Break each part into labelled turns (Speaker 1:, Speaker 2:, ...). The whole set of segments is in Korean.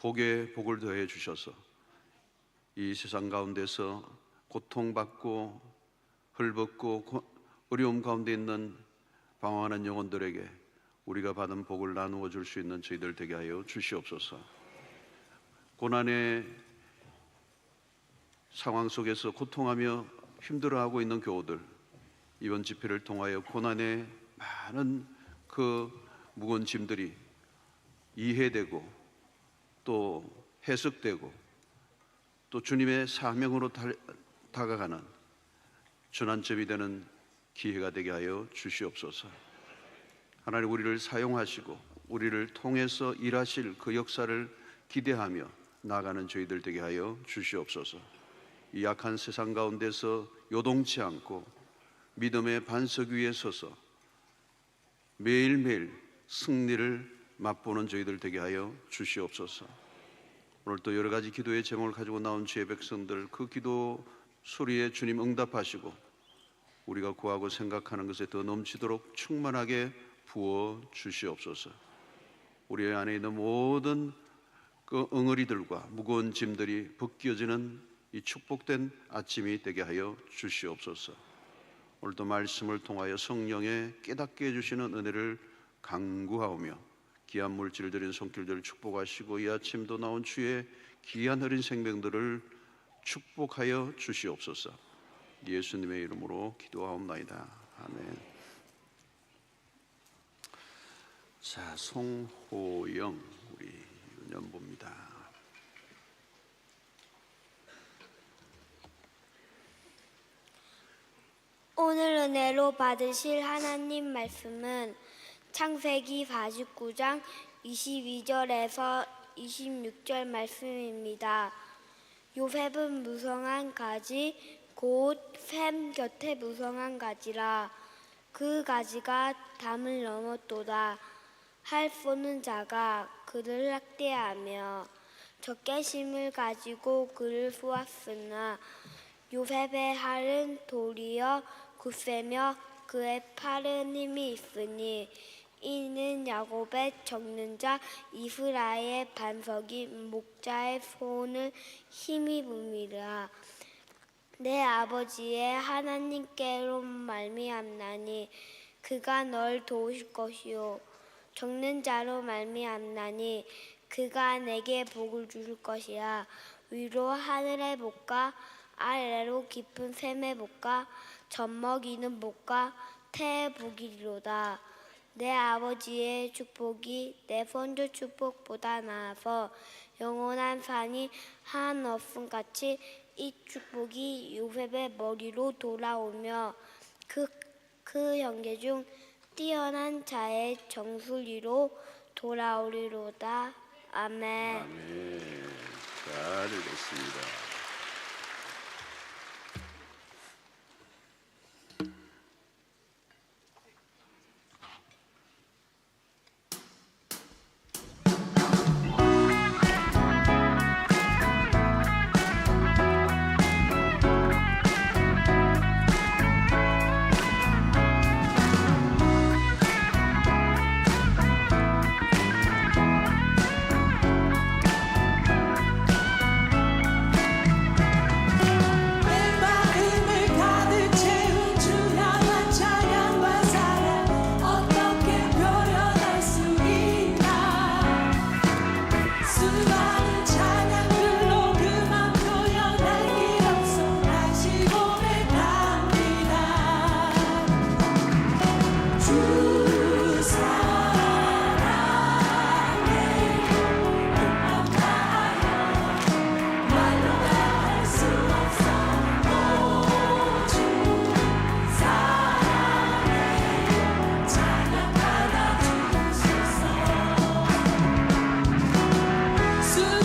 Speaker 1: 복에 복을 더해 주셔서 이 세상 가운데서 고통받고 헐벗고 어려움 가운데 있는 방황하는 영혼들에게 우리가 받은 복을 나누어 줄 수 있는 저희들 되게 하여 주시옵소서. 고난의 상황 속에서 고통하며 힘들어하고 있는 교우들, 이번 집회를 통하여 고난의 많은 그 무거운 짐들이 이해되고 또 해석되고 또 주님의 사명으로 다가가는 전환점이 되는 기회가 되게 하여 주시옵소서. 하나님, 우리를 사용하시고 우리를 통해서 일하실 그 역사를 기대하며 나아가는 저희들 되게 하여 주시옵소서. 이 약한 세상 가운데서 요동치 않고 믿음의 반석 위에 서서 매일매일 승리를 맛보는 저희들 되게 하여 주시옵소서. 오늘 또 여러 가지 기도의 제목을 가지고 나온 주의 백성들, 그 기도 소리에 주님 응답하시고 우리가 구하고 생각하는 것에 더 넘치도록 충만하게 부어 주시옵소서. 우리 안에 있는 모든 그 엉어리들과 무거운 짐들이 벗겨지는 이 축복된 아침이 되게 하여 주시옵소서. 오늘도 말씀을 통하여 성령의 깨닫게 해주시는 은혜를 간구하오며 귀한 물질을 드린 손길들을 축복하시고 이 아침도 나온 주의 귀한 어린 생명들을 축복하여 주시옵소서. 예수님의 이름으로 기도하옵나이다. 아멘. 자, 송호영 우리 연보입니다.
Speaker 2: 오늘 은혜로 받으실 하나님 말씀은 창세기 49장 22절에서 26절 말씀입니다. 요셉은 무성한 가지 곧 샘 곁에 무성한 가지라. 그 가지가 담을 넘었도다. 할 쏘는 자가 그를 학대하며 적개심을 가지고 그를 쏘았으나 요셉의 할은 도리어 굳세며 그의 팔은 힘이 있으니 이는 야곱의 적는 자 이스라엘의 반석이 목자의 손을 힘입음이라. 내 아버지의 하나님께로 말미암나니 그가 널 도우실 것이요 적는 자로 말미암나니 그가 내게 복을 주실 것이야. 위로 하늘의 복과 아래로 깊은 샘의 복과 젖먹이는 복과 태의 복이리로다. 내 아버지의 축복이 내 선조 축복보다 나아서 영원한 산이 한없음 같이 이 축복이 요셉의 머리로 돌아오며 그 형제 중 뛰어난 자의 정수리로 돌아오리로다. 아멘.
Speaker 1: 아멘. 잘 읽었습니다.
Speaker 3: 수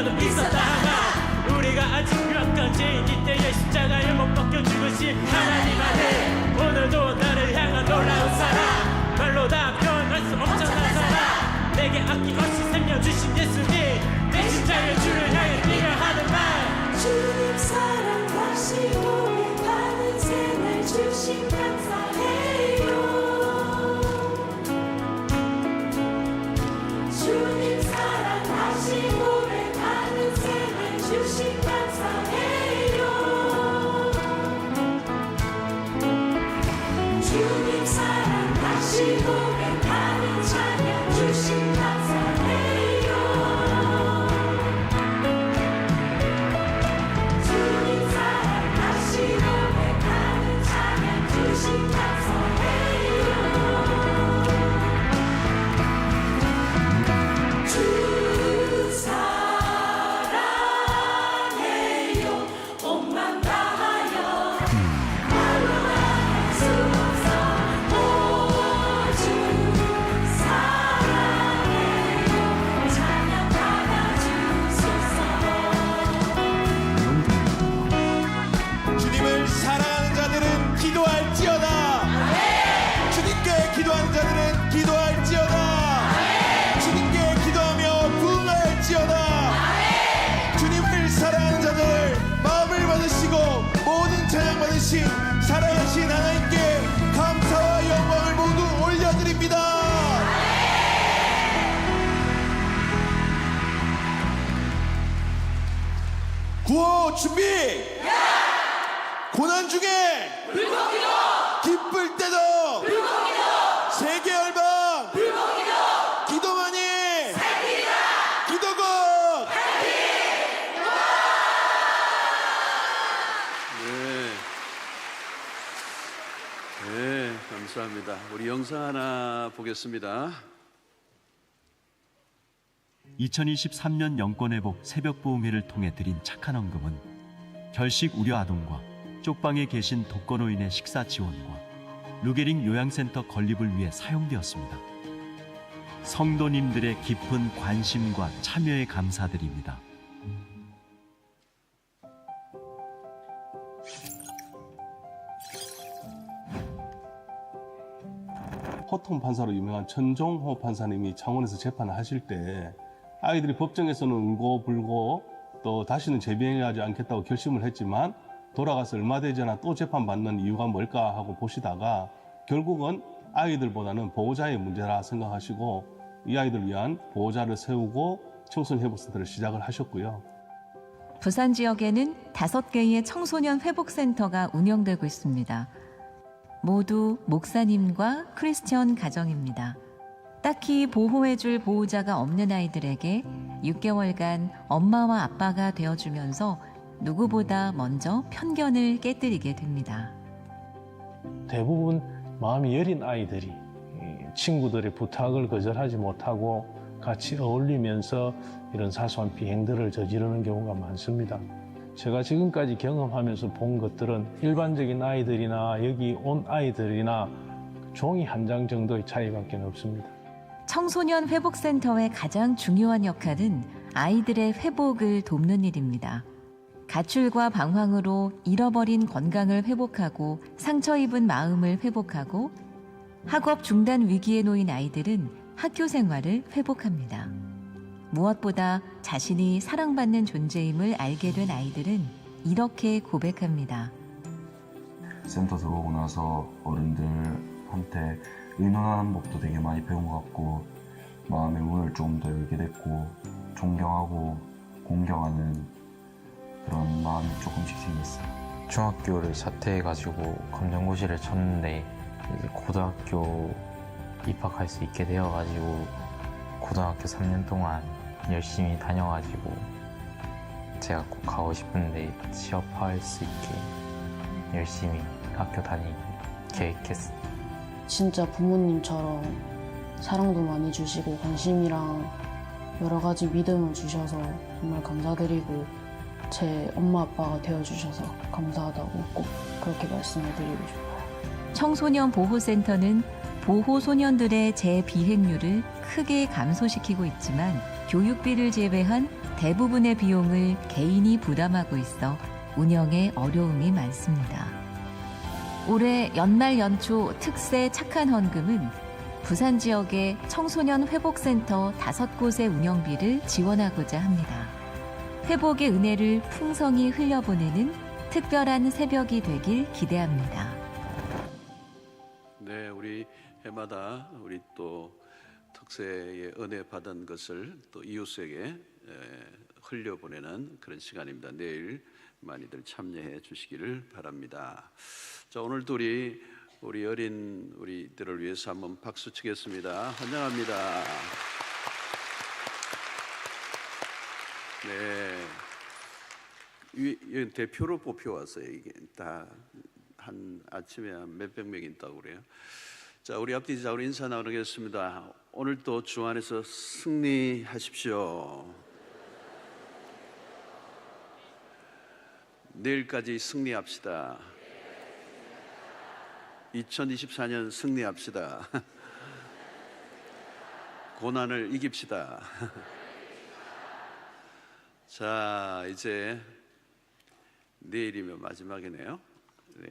Speaker 3: 너는 비싸다 하나 우리가 아직 유학간 죄인 이때의 십자가에 못 벗겨 죽으신 하나님 아들 오늘도 나를 향한 놀라운 사랑 말로 다 표현할 수 없잖아 사랑 내게 아낌없이 살려주신 예수님 내 심장의 주를 향해 뛰려 하는 말
Speaker 4: 주님 사랑하시고 받은 생을 주신 감사해요 주님 사랑하시고 받은 생을 주신 감사해요 주님 사랑하시고 받은 찬양 주신 감사해요 주님 사랑하시고 받은 찬양 주신 감사해요 주 사랑해요 온맘 다하여 말로 할 수 없어 오주 사랑해요 찬양 받아주소서
Speaker 5: 주님을 사랑하는 자들은 기도할지어다. 주님께 기도하는 자들은 기도할지어다. 주님께 기도하며 부응할지어다. 주님을 사랑하는 자들 마음을 받으시고 모든 찬양 받으신 살아계신 하나님께 감사와 영광을 모두 올려드립니다. 구호 준비! 고난 중에 불공기도 기쁠 때도 불공기도 세계 열방 불공기도 기도만이 살리리라 기도국
Speaker 1: 네, 감사합니다. 우리 영상 하나 보겠습니다.
Speaker 6: 2023년 영권회복 새벽보험회를 통해 드린 착한 헌금은 결식 우려 아동과 쪽방에 계신 독거노인의 식사 지원과 루게릭 요양센터 건립을 위해 사용되었습니다. 성도님들의 깊은 관심과 참여에 감사드립니다.
Speaker 7: 호통 판사로 유명한 천종호 판사님이 창원에서 재판을 하실 때 아이들이 법정에서는 울고불고 또 다시는 재비행하지 않겠다고 결심을 했지만 돌아가서 얼마 되지 않아 또 재판받는 이유가 뭘까 하고 보시다가 결국은 아이들보다는 보호자의 문제라 생각하시고 이 아이들을 위한 보호자를 세우고 청소년 회복센터를 시작을 하셨고요.
Speaker 8: 부산 지역에는 5개의 청소년 회복센터가 운영되고 있습니다. 모두 목사님과 크리스천 가정입니다. 딱히 보호해줄 보호자가 없는 아이들에게 6개월간 엄마와 아빠가 되어주면서 누구보다 먼저 편견을 깨뜨리게 됩니다.
Speaker 9: 대부분 마음이 여린 아이들이 친구들의 부탁을 거절하지 못하고 같이 어울리면서 이런 사소한 비행들을 저지르는 경우가 많습니다. 제가 지금까지 경험하면서 본 것들은 일반적인 아이들이나 여기 온 아이들이나 종이 한 장 정도의 차이밖에 없습니다.
Speaker 8: 청소년 회복센터의 가장 중요한 역할은 아이들의 회복을 돕는 일입니다. 가출과 방황으로 잃어버린 건강을 회복하고 상처 입은 마음을 회복하고 학업 중단 위기에 놓인 아이들은 학교 생활을 회복합니다. 무엇보다 자신이 사랑받는 존재임을 알게 된 아이들은 이렇게 고백합니다.
Speaker 10: 센터 들어오고 나서 어른들한테 의논하는 법도 되게 많이 배운 것 같고 마음의 문을 좀 더 열게 됐고 존경하고 공경하는 그런 마음이 조금씩 생겼어요.
Speaker 11: 중학교를 자퇴해가지고 검정고시를 쳤는데 이제 고등학교 입학할 수 있게 되어가지고 고등학교 3년 동안 열심히 다녀가지고 제가 꼭 가고 싶은데 취업할 수 있게 열심히 학교 다니기 계획했어요.
Speaker 12: 진짜 부모님처럼 사랑도 많이 주시고 관심이랑 여러 가지 믿음을 주셔서 정말 감사드리고 제 엄마 아빠가 되어주셔서 감사하다고 꼭 그렇게 말씀을 드리고 싶어요.
Speaker 8: 청소년 보호센터는 보호소년들의 재비행률을 크게 감소시키고 있지만 교육비를 제외한 대부분의 비용을 개인이 부담하고 있어 운영에 어려움이 많습니다. 올해 연말 연초 특세 착한 헌금은 부산 지역의 청소년 회복센터 5곳의 운영비를 지원하고자 합니다. 회복의 은혜를 풍성히 흘려보내는 특별한 새벽이 되길 기대합니다.
Speaker 1: 네, 우리 해마다 우리 또 특세의 은혜 받은 것을 또 이웃에게 흘려보내는 그런 시간입니다. 내일 많이들 참여해 주시기를 바랍니다. 자, 오늘도 우리 어린 우리들을 위해서 한번 박수 치겠습니다. 환영합니다. 네, 대표로 뽑혀왔어요. 이게 다 한 아침에 한 몇백 명 있다고 그래요. 자, 우리 앞뒤 자 우리 인사 나누겠습니다. 오늘도 주 안에서 승리하십시오. 내일까지 승리합시다. 2024년 승리합시다. 고난을 이깁시다. 자, 이제 내일이면 마지막이네요. 네.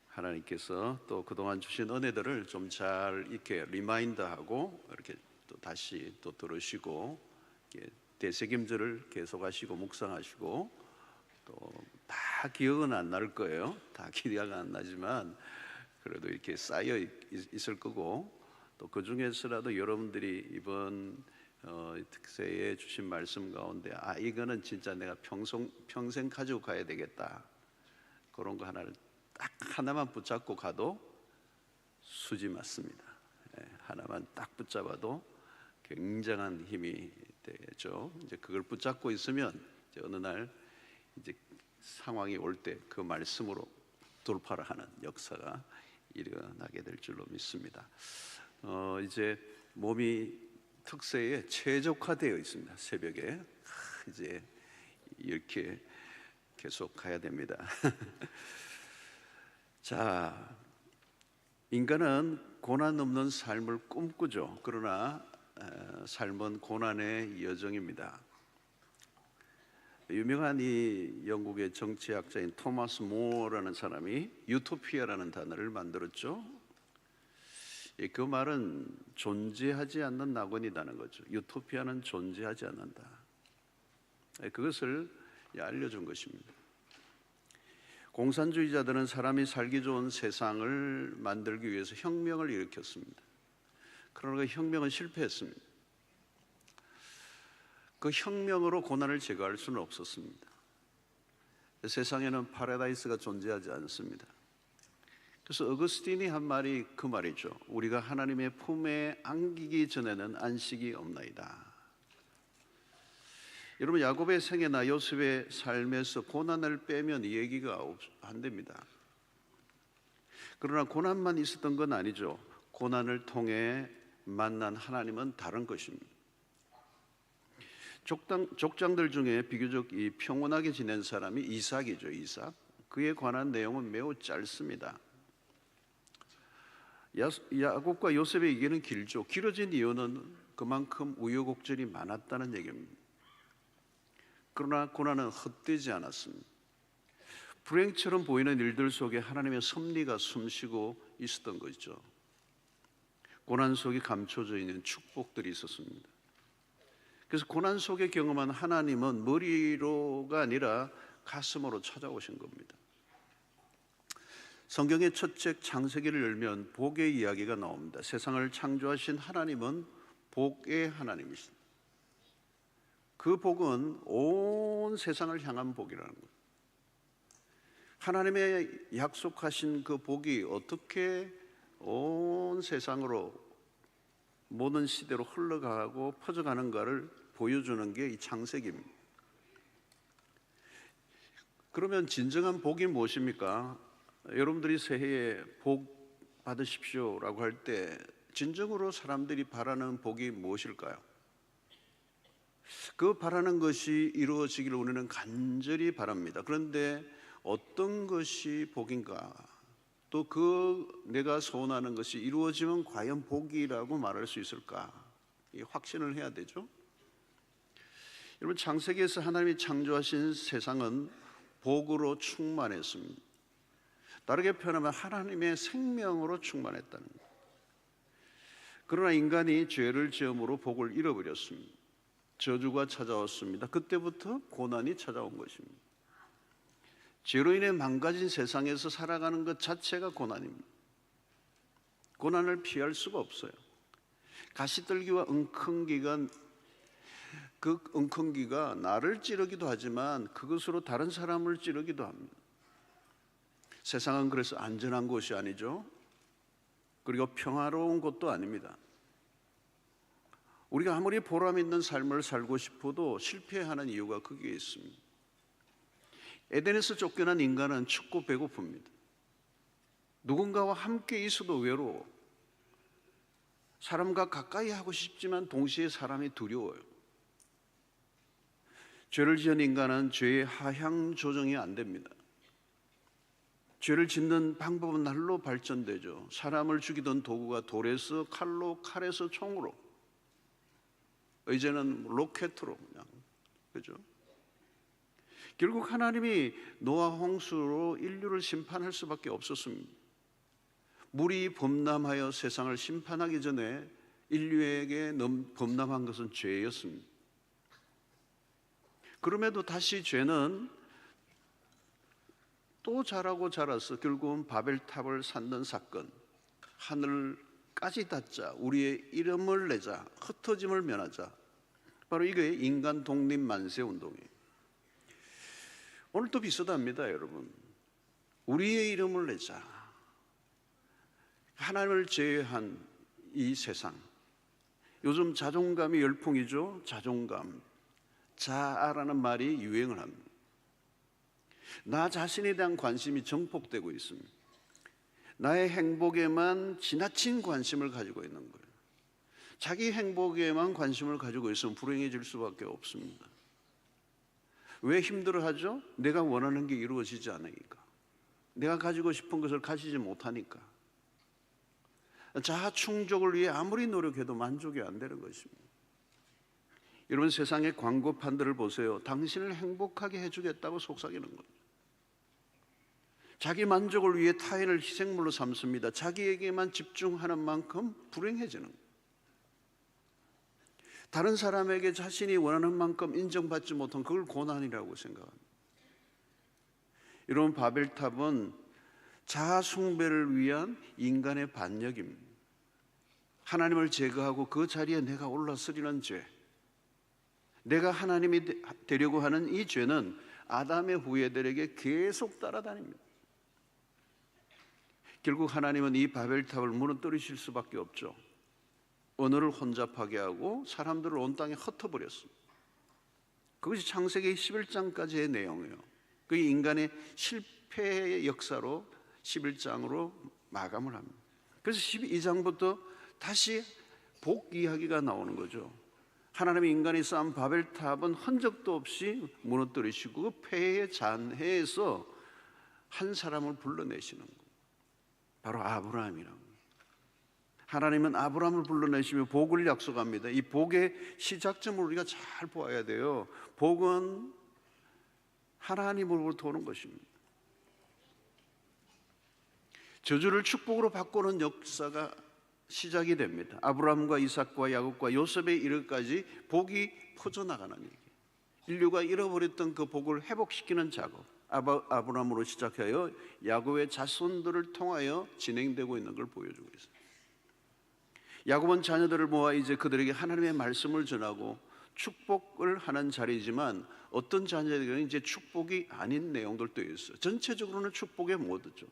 Speaker 1: 하나님께서 또 그동안 주신 은혜들을 좀 잘 이렇게 리마인드하고 이렇게 또 다시 또 들으시고 되새김질을 계속하시고 묵상하시고 또 다 기억은 안 날 거예요. 다 기억 안 나지만 그래도 이렇게 쌓여 있을 거고 또 그 중에서라도 여러분들이 이번 특세에 주신 말씀 가운데 이거는 진짜 내가 평생 가지고 가야 되겠다. 그런 거 하나를 딱 하나만 붙잡고 가도 수지 맞습니다. 하나만 딱 붙잡아도 굉장한 힘이 되죠. 이제 그걸 붙잡고 있으면 이제 어느 날 이제 상황이 올 때 그 말씀으로 돌파를 하는 역사가 일어나게 될 줄로 믿습니다. 이제 몸이 특세에 최적화되어 있습니다. 새벽에 이제 이렇게 계속 가야 됩니다. 자, 인간은 고난 없는 삶을 꿈꾸죠. 그러나 삶은 고난의 여정입니다. 유명한 이 영국의 정치학자인 토마스 모어라는 사람이 유토피아라는 단어를 만들었죠. 그 말은 존재하지 않는 낙원이라는 거죠. 유토피아는 존재하지 않는다. 그것을 알려준 것입니다. 공산주의자들은 사람이 살기 좋은 세상을 만들기 위해서 혁명을 일으켰습니다. 그러나 그 혁명은 실패했습니다. 그 혁명으로 고난을 제거할 수는 없었습니다. 세상에는 파라다이스가 존재하지 않습니다. 그래서 어거스틴이 한 말이 그 말이죠. 우리가 하나님의 품에 안기기 전에는 안식이 없나이다. 여러분, 야곱의 생애나 요셉의 삶에서 고난을 빼면 얘기가 안 됩니다. 그러나 고난만 있었던 건 아니죠. 고난을 통해 만난 하나님은 다른 것입니다. 족장들 중에 비교적 평온하게 지낸 사람이 이삭이죠. 이삭. 그에 관한 내용은 매우 짧습니다. 야곱과 요셉의 얘기는 길죠. 길어진 이유는 그만큼 우여곡절이 많았다는 얘기입니다. 그러나 고난은 헛되지 않았습니다. 불행처럼 보이는 일들 속에 하나님의 섭리가 숨쉬고 있었던 거죠. 고난 속에 감춰져 있는 축복들이 있었습니다. 그래서 고난 속에 경험한 하나님은 머리로가 아니라 가슴으로 찾아오신 겁니다. 성경의 첫 책 창세기를 열면 복의 이야기가 나옵니다. 세상을 창조하신 하나님은 복의 하나님이십니다. 그 복은 온 세상을 향한 복이라는 거예요. 하나님의 약속하신 그 복이 어떻게 온 세상으로 모든 시대로 흘러가고 퍼져가는가를 보여주는 게 이 창세기입니다. 그러면 진정한 복이 무엇입니까? 여러분들이 새해에 복 받으십시오라고 할 때 진정으로 사람들이 바라는 복이 무엇일까요? 그 바라는 것이 이루어지기를 우리는 간절히 바랍니다. 그런데 어떤 것이 복인가? 또 그 내가 소원하는 것이 이루어지면 과연 복이라고 말할 수 있을까? 이 확신을 해야 되죠. 여러분, 창세기에서 하나님이 창조하신 세상은 복으로 충만했습니다. 다르게 표현하면 하나님의 생명으로 충만했다는 거예요. 그러나 인간이 죄를 지음으로 복을 잃어버렸습니다. 저주가 찾아왔습니다. 그때부터 고난이 찾아온 것입니다. 죄로 인해 망가진 세상에서 살아가는 것 자체가 고난입니다. 고난을 피할 수가 없어요. 가시떨기와 엉겅기가, 그 엉겅기가 나를 찌르기도 하지만 그것으로 다른 사람을 찌르기도 합니다. 세상은 그래서 안전한 곳이 아니죠. 그리고 평화로운 곳도 아닙니다. 우리가 아무리 보람 있는 삶을 살고 싶어도 실패하는 이유가 거기에 있습니다. 에덴에서 쫓겨난 인간은 춥고 배고픕니다. 누군가와 함께 있어도 외로워. 사람과 가까이 하고 싶지만 동시에 사람이 두려워요. 죄를 지은 인간은 죄의 하향 조정이 안 됩니다. 죄를 짓는 방법은 날로 발전되죠. 사람을 죽이던 도구가 돌에서 칼로, 칼에서 총으로, 이제는 로켓으로 그냥, 그죠? 결국 하나님이 노아 홍수로 인류를 심판할 수밖에 없었습니다. 물이 범람하여 세상을 심판하기 전에 인류에게 범람한 것은 죄였습니다. 그럼에도 다시 죄는 또 자라고 자라서 결국은 바벨탑을 쌓는 사건, 하늘까지 닿자, 우리의 이름을 내자, 흩어짐을 면하자, 바로 이게 인간 독립 만세 운동이에요. 오늘도 비슷합니다, 여러분. 우리의 이름을 내자. 하나님을 제외한 이 세상. 요즘 자존감이 열풍이죠. 자존감. 자아라는 말이 유행을 합니다. 나 자신에 대한 관심이 정폭되고 있습니다. 나의 행복에만 지나친 관심을 가지고 있는 거예요. 자기 행복에만 관심을 가지고 있으면 불행해질 수밖에 없습니다. 왜 힘들어하죠? 내가 원하는 게 이루어지지 않으니까. 내가 가지고 싶은 것을 가지지 못하니까. 자아 충족을 위해 아무리 노력해도 만족이 안 되는 것입니다. 여러분, 세상의 광고판들을 보세요. 당신을 행복하게 해주겠다고 속삭이는 거예요. 자기 만족을 위해 타인을 희생물로 삼습니다. 자기에게만 집중하는 만큼 불행해지는 거예요. 다른 사람에게 자신이 원하는 만큼 인정받지 못한 그걸 고난이라고 생각합니다. 여러분, 바벨탑은 자아 숭배를 위한 인간의 반역입니다. 하나님을 제거하고 그 자리에 내가 올라서리는 죄, 내가 하나님이 되려고 하는 이 죄는 아담의 후예들에게 계속 따라다닙니다. 결국 하나님은 이 바벨탑을 무너뜨리실 수밖에 없죠. 언어를 혼잡하게 하고 사람들을 온 땅에 흩어버렸습니다. 그것이 창세기 11장까지의 내용이에요. 그게 인간의 실패의 역사로 11장으로 마감을 합니다. 그래서 12장부터 다시 복 이야기가 나오는 거죠. 하나님이 인간이 쌓은 바벨탑은 흔적도 없이 무너뜨리시고 그 폐해의 잔해에서 한 사람을 불러내시는 거예요. 바로 아브라함이라고. 하나님은 아브라함을 불러내시며 복을 약속합니다. 이 복의 시작점을 우리가 잘 보아야 돼요. 복은 하나님으로부터 오는 것입니다. 저주를 축복으로 바꾸는 역사가 시작이 됩니다. 아브라함과 이삭과 야곱과 요셉의 이르기까지 복이 퍼져나가는 얘기. 인류가 잃어버렸던 그 복을 회복시키는 작업, 아브라함으로 시작하여 야곱의 자손들을 통하여 진행되고 있는 걸 보여주고 있습니다. 야곱은 자녀들을 모아 이제 그들에게 하나님의 말씀을 전하고 축복을 하는 자리지만 어떤 자녀들에게는 이제 축복이 아닌 내용들도 있어요. 전체적으로는 축복에 못 얻죠.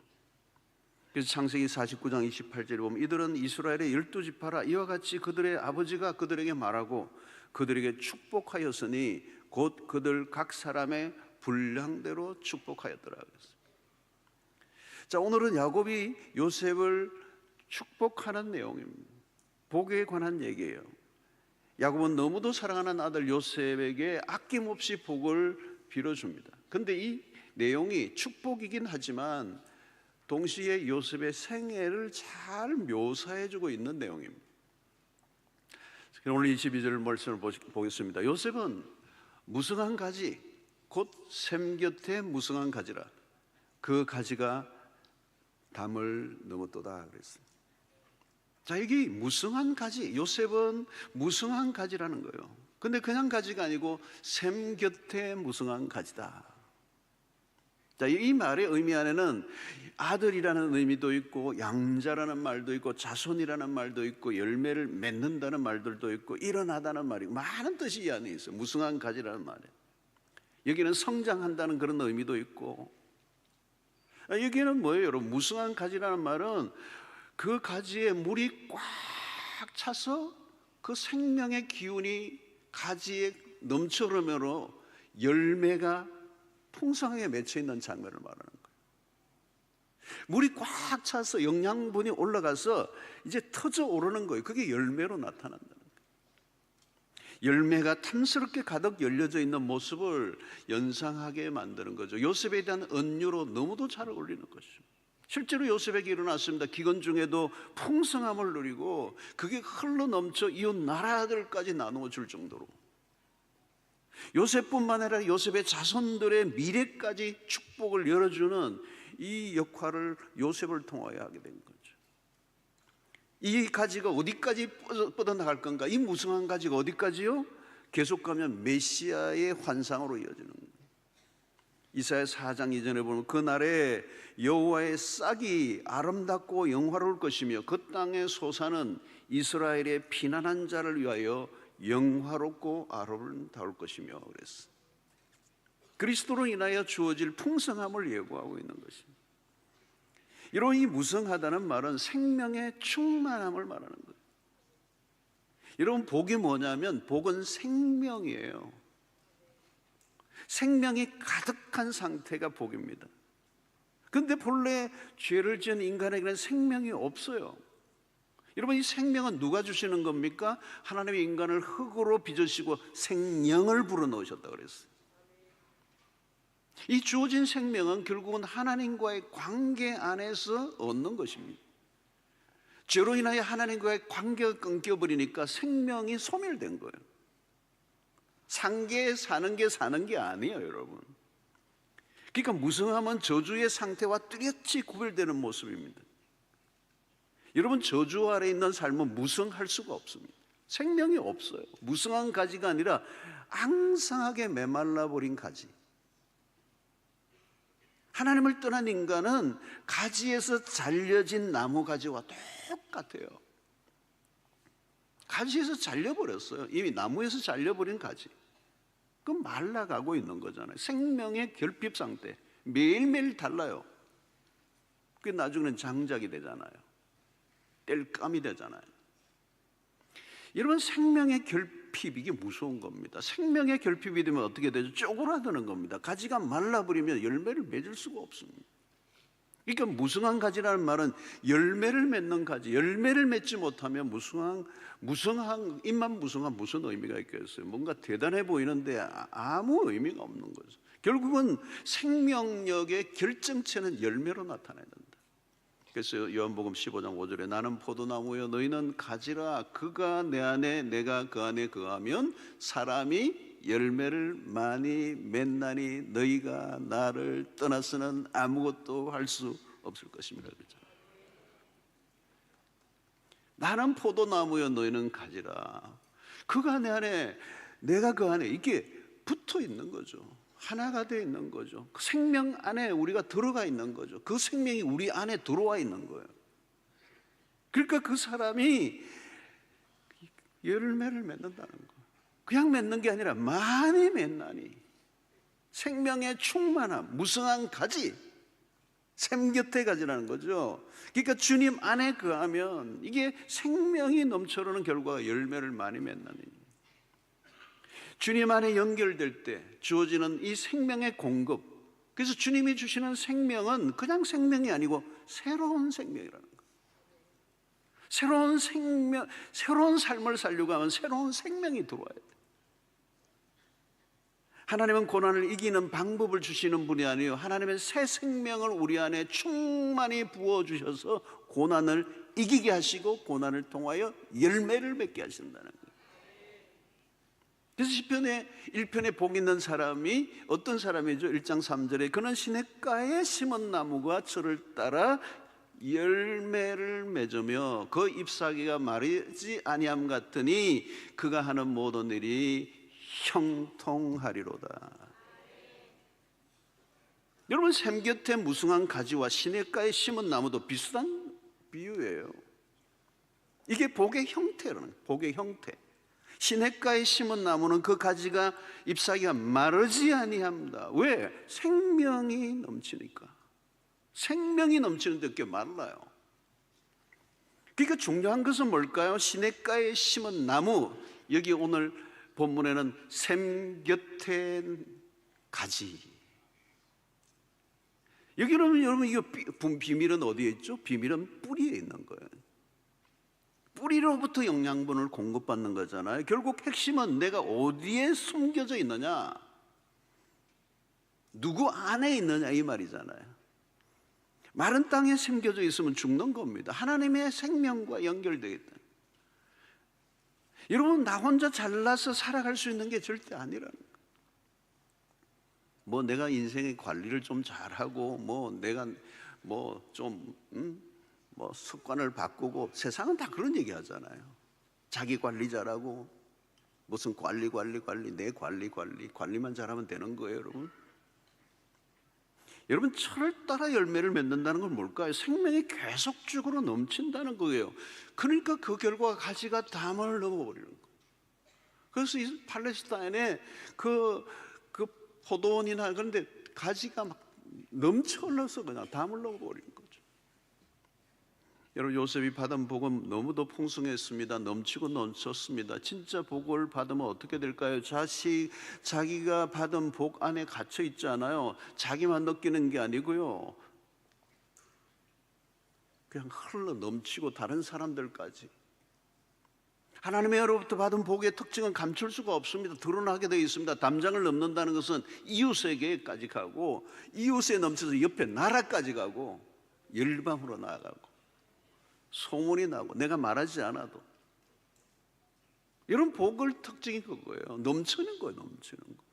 Speaker 1: 그래서 창세기 49장 28절에 보면 이들은 이스라엘의 12지파라 이와 같이 그들의 아버지가 그들에게 말하고 그들에게 축복하였으니 곧 그들 각 사람의 분량대로 축복하였더라. 자, 오늘은 야곱이 요셉을 축복하는 내용입니다. 복에 관한 얘기예요. 야곱은 너무도 사랑하는 아들 요셉에게 아낌없이 복을 빌어줍니다. 그런데 이 내용이 축복이긴 하지만 동시에 요셉의 생애를 잘 묘사해주고 있는 내용입니다. 오늘 22절 말씀을 보겠습니다. 요셉은 무성한 가지, 곧 샘 곁에 무성한 가지라. 그 가지가 담을 넘었도다 그랬어요. 자, 이게 무성한 가지, 요셉은 무성한 가지라는 거예요. 근데 그냥 가지가 아니고 샘 곁에 무성한 가지다. 자, 이 말의 의미 안에는 아들이라는 의미도 있고 양자라는 말도 있고 자손이라는 말도 있고 열매를 맺는다는 말들도 있고 일어나다는 말이 많은 뜻이 이 안에 있어요. 무성한 가지라는 말에 여기는 성장한다는 그런 의미도 있고, 여기는 뭐예요 여러분? 무성한 가지라는 말은 그 가지에 물이 꽉 차서 그 생명의 기운이 가지에 넘쳐 흐르므로 열매가 풍성하게 맺혀 있는 장면을 말하는 거예요. 물이 꽉 차서 영양분이 올라가서 이제 터져 오르는 거예요. 그게 열매로 나타난다는 거예요. 열매가 탐스럽게 가득 열려져 있는 모습을 연상하게 만드는 거죠. 요셉에 대한 은유로 너무도 잘 어울리는 것이죠. 실제로 요셉에게 일어났습니다. 기근 중에도 풍성함을 누리고 그게 흘러 넘쳐 이웃 나라들까지 나누어 줄 정도로, 요셉뿐만 아니라 요셉의 자손들의 미래까지 축복을 열어주는 이 역할을 요셉을 통하여 하게 된 거죠. 이 가지가 어디까지 뻗어나갈 건가? 이 무성한 가지가 어디까지요? 계속 가면 메시아의 환상으로 이어지는 거예요. 이사야 4장 이전에 보면 그날에 여호와의 싹이 아름답고 영화로울 것이며 그 땅의 소사는 이스라엘의 피난한 자를 위하여 영화롭고 아름다울 것이며 그랬어. 그리스도로 인하여 주어질 풍성함을 예고하고 있는 것입니다. 이런 이 무성하다는 말은 생명의 충만함을 말하는 거예요. 여러분, 복이 뭐냐면 복은 생명이에요. 생명이 가득한 상태가 복입니다. 그런데 본래 죄를 지은 인간에게는 생명이 없어요. 여러분, 이 생명은 누가 주시는 겁니까? 하나님의 인간을 흙으로 빚으시고 생명을 불어넣으셨다고 그랬어요. 이 주어진 생명은 결국은 하나님과의 관계 안에서 얻는 것입니다. 죄로 인하여 하나님과의 관계가 끊겨버리니까 생명이 소멸된 거예요. 산 게 사는 게 아니에요, 여러분. 그러니까 무성함은 저주의 상태와 뚜렷이 구별되는 모습입니다. 여러분, 저주 아래 있는 삶은 무성할 수가 없습니다. 생명이 없어요. 무성한 가지가 아니라 앙상하게 메말라 버린 가지. 하나님을 떠난 인간은 가지에서 잘려진 나무 가지와 똑같아요. 가지에서 잘려버렸어요. 이미 나무에서 잘려버린 가지. 그럼 말라가고 있는 거잖아요. 생명의 결핍 상태. 매일매일 달라요. 그게 나중에는 장작이 되잖아요. 땔감이 되잖아요. 여러분, 생명의 결핍, 이게 무서운 겁니다. 생명의 결핍이 되면 어떻게 되죠? 쪼그라드는 겁니다. 가지가 말라버리면 열매를 맺을 수가 없습니다. 그러니까 무성한 가지라는 말은 열매를 맺는 가지, 열매를 맺지 못하면 입만 무성한 무슨 의미가 있겠어요? 뭔가 대단해 보이는데 아무 의미가 없는 거죠. 결국은 생명력의 결정체는 열매로 나타나야 된다. 그래서 요한복음 15장 5절에 나는 포도나무여 너희는 가지라. 그가 내 안에 내가 그 안에 거하면 사람이 열매를 많이 맺나니 너희가 나를 떠나서는 아무것도 할 수 없을 것입니다. 그렇죠? 나는 포도나무여 너희는 가지라. 그가 내 안에 내가 그 안에, 이게 붙어 있는 거죠. 하나가 되어 있는 거죠. 그 생명 안에 우리가 들어가 있는 거죠. 그 생명이 우리 안에 들어와 있는 거예요. 그러니까 그 사람이 열매를 맺는다는 거예요. 그냥 맺는 게 아니라 많이 맺나니. 생명의 충만함, 무성한 가지, 샘 곁에 가지라는 거죠. 그러니까 주님 안에 거하면 이게 생명이 넘쳐나는 결과가 열매를 많이 맺나니. 주님 안에 연결될 때 주어지는 이 생명의 공급. 그래서 주님이 주시는 생명은 그냥 생명이 아니고 새로운 생명이라는 거예요. 새로운 생명, 새로운 삶을 살려고 하면 새로운 생명이 들어와야 돼요. 하나님은 고난을 이기는 방법을 주시는 분이 아니에요. 하나님의 새 생명을 우리 안에 충만히 부어주셔서 고난을 이기게 하시고 고난을 통하여 열매를 맺게 하신다는 거예요. 그래서 시편의 1편에 복 있는 사람이 어떤 사람이죠? 1장 3절에 그는 시냇가에 심은 나무가 저를 따라 열매를 맺으며 그 잎사귀가 마르지 아니함 같으니 그가 하는 모든 일이 형통하리로다. 여러분, 샘 곁에 무성한 가지와 시냇가에 심은 나무도 비슷한 비유예요. 이게 복의 형태라는 거예요. 복의 형태. 시냇가에 심은 나무는 그 가지가 잎사귀가 마르지 아니합니다. 왜? 생명이 넘치니까. 생명이 넘치는데 어떻게 말라요? 그러니까 중요한 것은 뭘까요? 시냇가에 심은 나무. 여기 오늘 본문에는 샘 곁에 가지. 여기는 여러분 이거 비밀은 어디에 있죠? 비밀은 뿌리에 있는 거예요. 뿌리로부터 영양분을 공급받는 거잖아요. 결국 핵심은 내가 어디에 숨겨져 있느냐, 누구 안에 있느냐 이 말이잖아요. 마른 땅에 숨겨져 있으면 죽는 겁니다. 하나님의 생명과 연결되겠다. 여러분, 나 혼자 잘나서 살아갈 수 있는 게 절대 아니라는 거예요. 뭐 내가 인생의 관리를 좀 잘하고 내가 좀 습관을 바꾸고, 세상은 다 그런 얘기 하잖아요. 자기 관리 잘하고 무슨 관리만 잘하면 되는 거예요. 여러분, 철을 따라 열매를 맺는다는 건 뭘까요? 생명이 계속적으로 넘친다는 거예요. 그러니까 그 결과 가지가 담을 넘어버리는 거예요. 그래서 이 팔레스타인에 그 포도원이나 그런데 가지가 막 넘쳐 흘러서 그냥 담을 넘어버리는 거죠. 여러분, 요셉이 받은 복은 너무도 풍성했습니다. 넘치고 넘쳤습니다. 진짜 복을 받으면 어떻게 될까요? 자기가 받은 복 안에 갇혀 있잖아요. 자기만 느끼는 게 아니고요, 그냥 흘러 넘치고 다른 사람들까지. 하나님으로부터 받은 복의 특징은 감출 수가 없습니다. 드러나게 되어 있습니다. 담장을 넘는다는 것은 이웃에게까지 가고, 이웃에 넘쳐서 옆에 나라까지 가고, 열방으로 나아가고, 소문이 나고, 내가 말하지 않아도. 이런 복의 특징이 그거예요. 넘치는 거예요. 넘치는 거.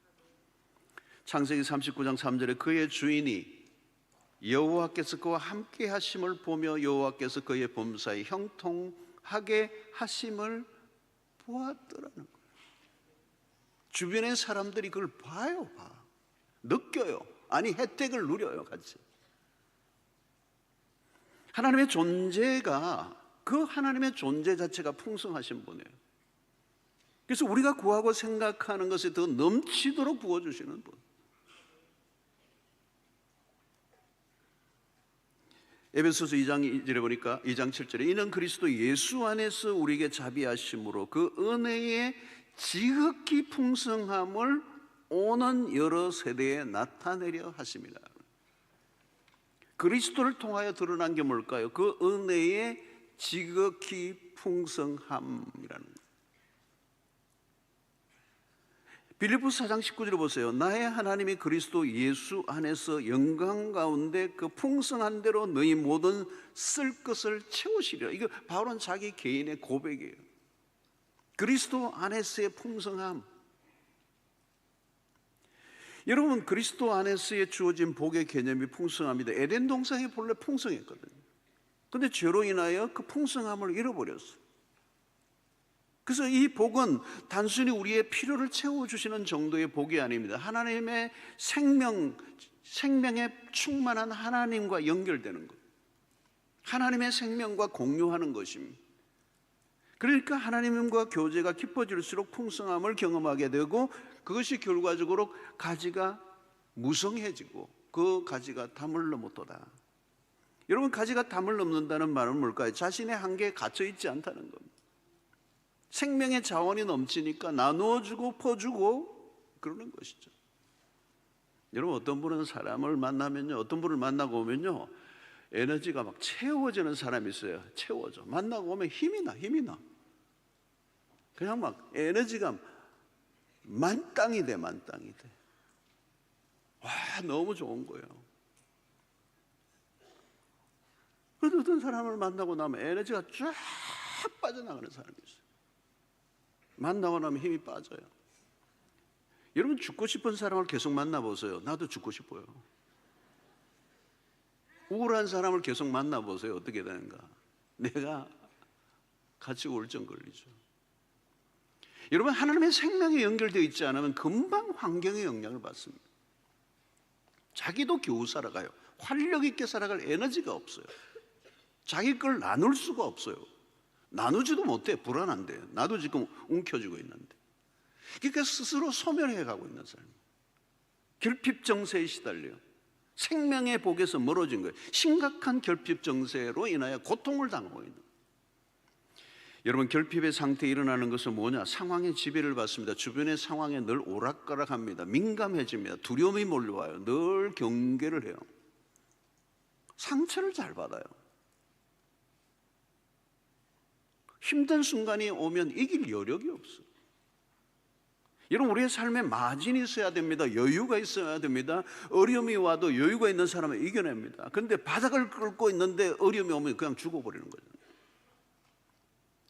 Speaker 1: 창세기 39장 3절에 그의 주인이 여호와께서 그와 함께 하심을 보며 여호와께서 그의 범사에 형통하게 하심을 보았더라는 거예요. 주변의 사람들이 그걸 봐요. 느껴요. 아니, 혜택을 누려요. 같이. 하나님의 존재가, 그 하나님의 존재 자체가 풍성하신 분이에요. 그래서 우리가 구하고 생각하는 것에 더 넘치도록 부어주시는 분. 에베소서 2장 2절에 보니까 2장 7절에 이는 그리스도 예수 안에서 우리에게 자비하심으로 그 은혜의 지극히 풍성함을 오는 여러 세대에 나타내려 하심이라. 그리스도를 통하여 드러난 게 뭘까요? 그 은혜의 지극히 풍성함이라는 거예요. 빌립보서 4장 19절을 보세요. 나의 하나님이 그리스도 예수 안에서 영광 가운데 그 풍성한 대로 너희 모든 쓸 것을 채우시리라. 이거 바울은 자기 개인의 고백이에요. 그리스도 안에서의 풍성함. 여러분, 그리스도 안에서의 주어진 복의 개념이 풍성합니다. 에덴 동산이 본래 풍성했거든요. 그런데 죄로 인하여 그 풍성함을 잃어버렸어요. 그래서 이 복은 단순히 우리의 필요를 채워주시는 정도의 복이 아닙니다. 하나님의 생명에 충만한 하나님과 연결되는 것, 하나님의 생명과 공유하는 것입니다. 그러니까 하나님과 교제가 깊어질수록 풍성함을 경험하게 되고, 그것이 결과적으로 가지가 무성해지고 그 가지가 담을 넘었도다. 여러분, 가지가 담을 넘는다는 말은 뭘까요? 자신의 한계에 갇혀 있지 않다는 겁니다. 생명의 자원이 넘치니까 나누어주고 퍼주고 그러는 것이죠. 여러분, 어떤 분은 사람을 만나면요, 어떤 분을 만나고 오면요, 에너지가 막 채워지는 사람이 있어요. 채워져. 만나고 오면 힘이 나. 그냥 막 에너지가 만땅이 돼. 와, 너무 좋은 거예요. 그래도 어떤 사람을 만나고 나면 에너지가 쫙 빠져나가는 사람이 있어요. 만나고 나면 힘이 빠져요. 여러분 죽고 싶은 사람을 계속 만나보세요. 나도 죽고 싶어요. 우울한 사람을 계속 만나보세요. 어떻게 되는가? 내가 같이 우울증 걸리죠. 여러분 하나님의 생명에 연결되어 있지 않으면 금방 환경의 영향을 받습니다. 자기도 겨우 살아가요. 활력 있게 살아갈 에너지가 없어요. 자기 걸 나눌 수가 없어요. 나누지도 못해. 불안한데. 나도 지금 움켜쥐고 있는데. 그러니까 스스로 소멸해 가고 있는 삶. 결핍 정세에 시달려요. 생명의 복에서 멀어진 거예요. 심각한 결핍 정세로 인하여 고통을 당하고 있는 거예요. 여러분 결핍의 상태에 일어나는 것은 뭐냐? 상황의 지배를 받습니다. 주변의 상황에 늘 오락가락합니다. 민감해집니다. 두려움이 몰려와요. 늘 경계를 해요. 상처를 잘 받아요. 힘든 순간이 오면 이길 여력이 없어요. 여러분 우리의 삶에 마진이 있어야 됩니다. 여유가 있어야 됩니다. 어려움이 와도 여유가 있는 사람은 이겨냅니다. 그런데 바닥을 긁고 있는데 어려움이 오면 그냥 죽어버리는 거죠.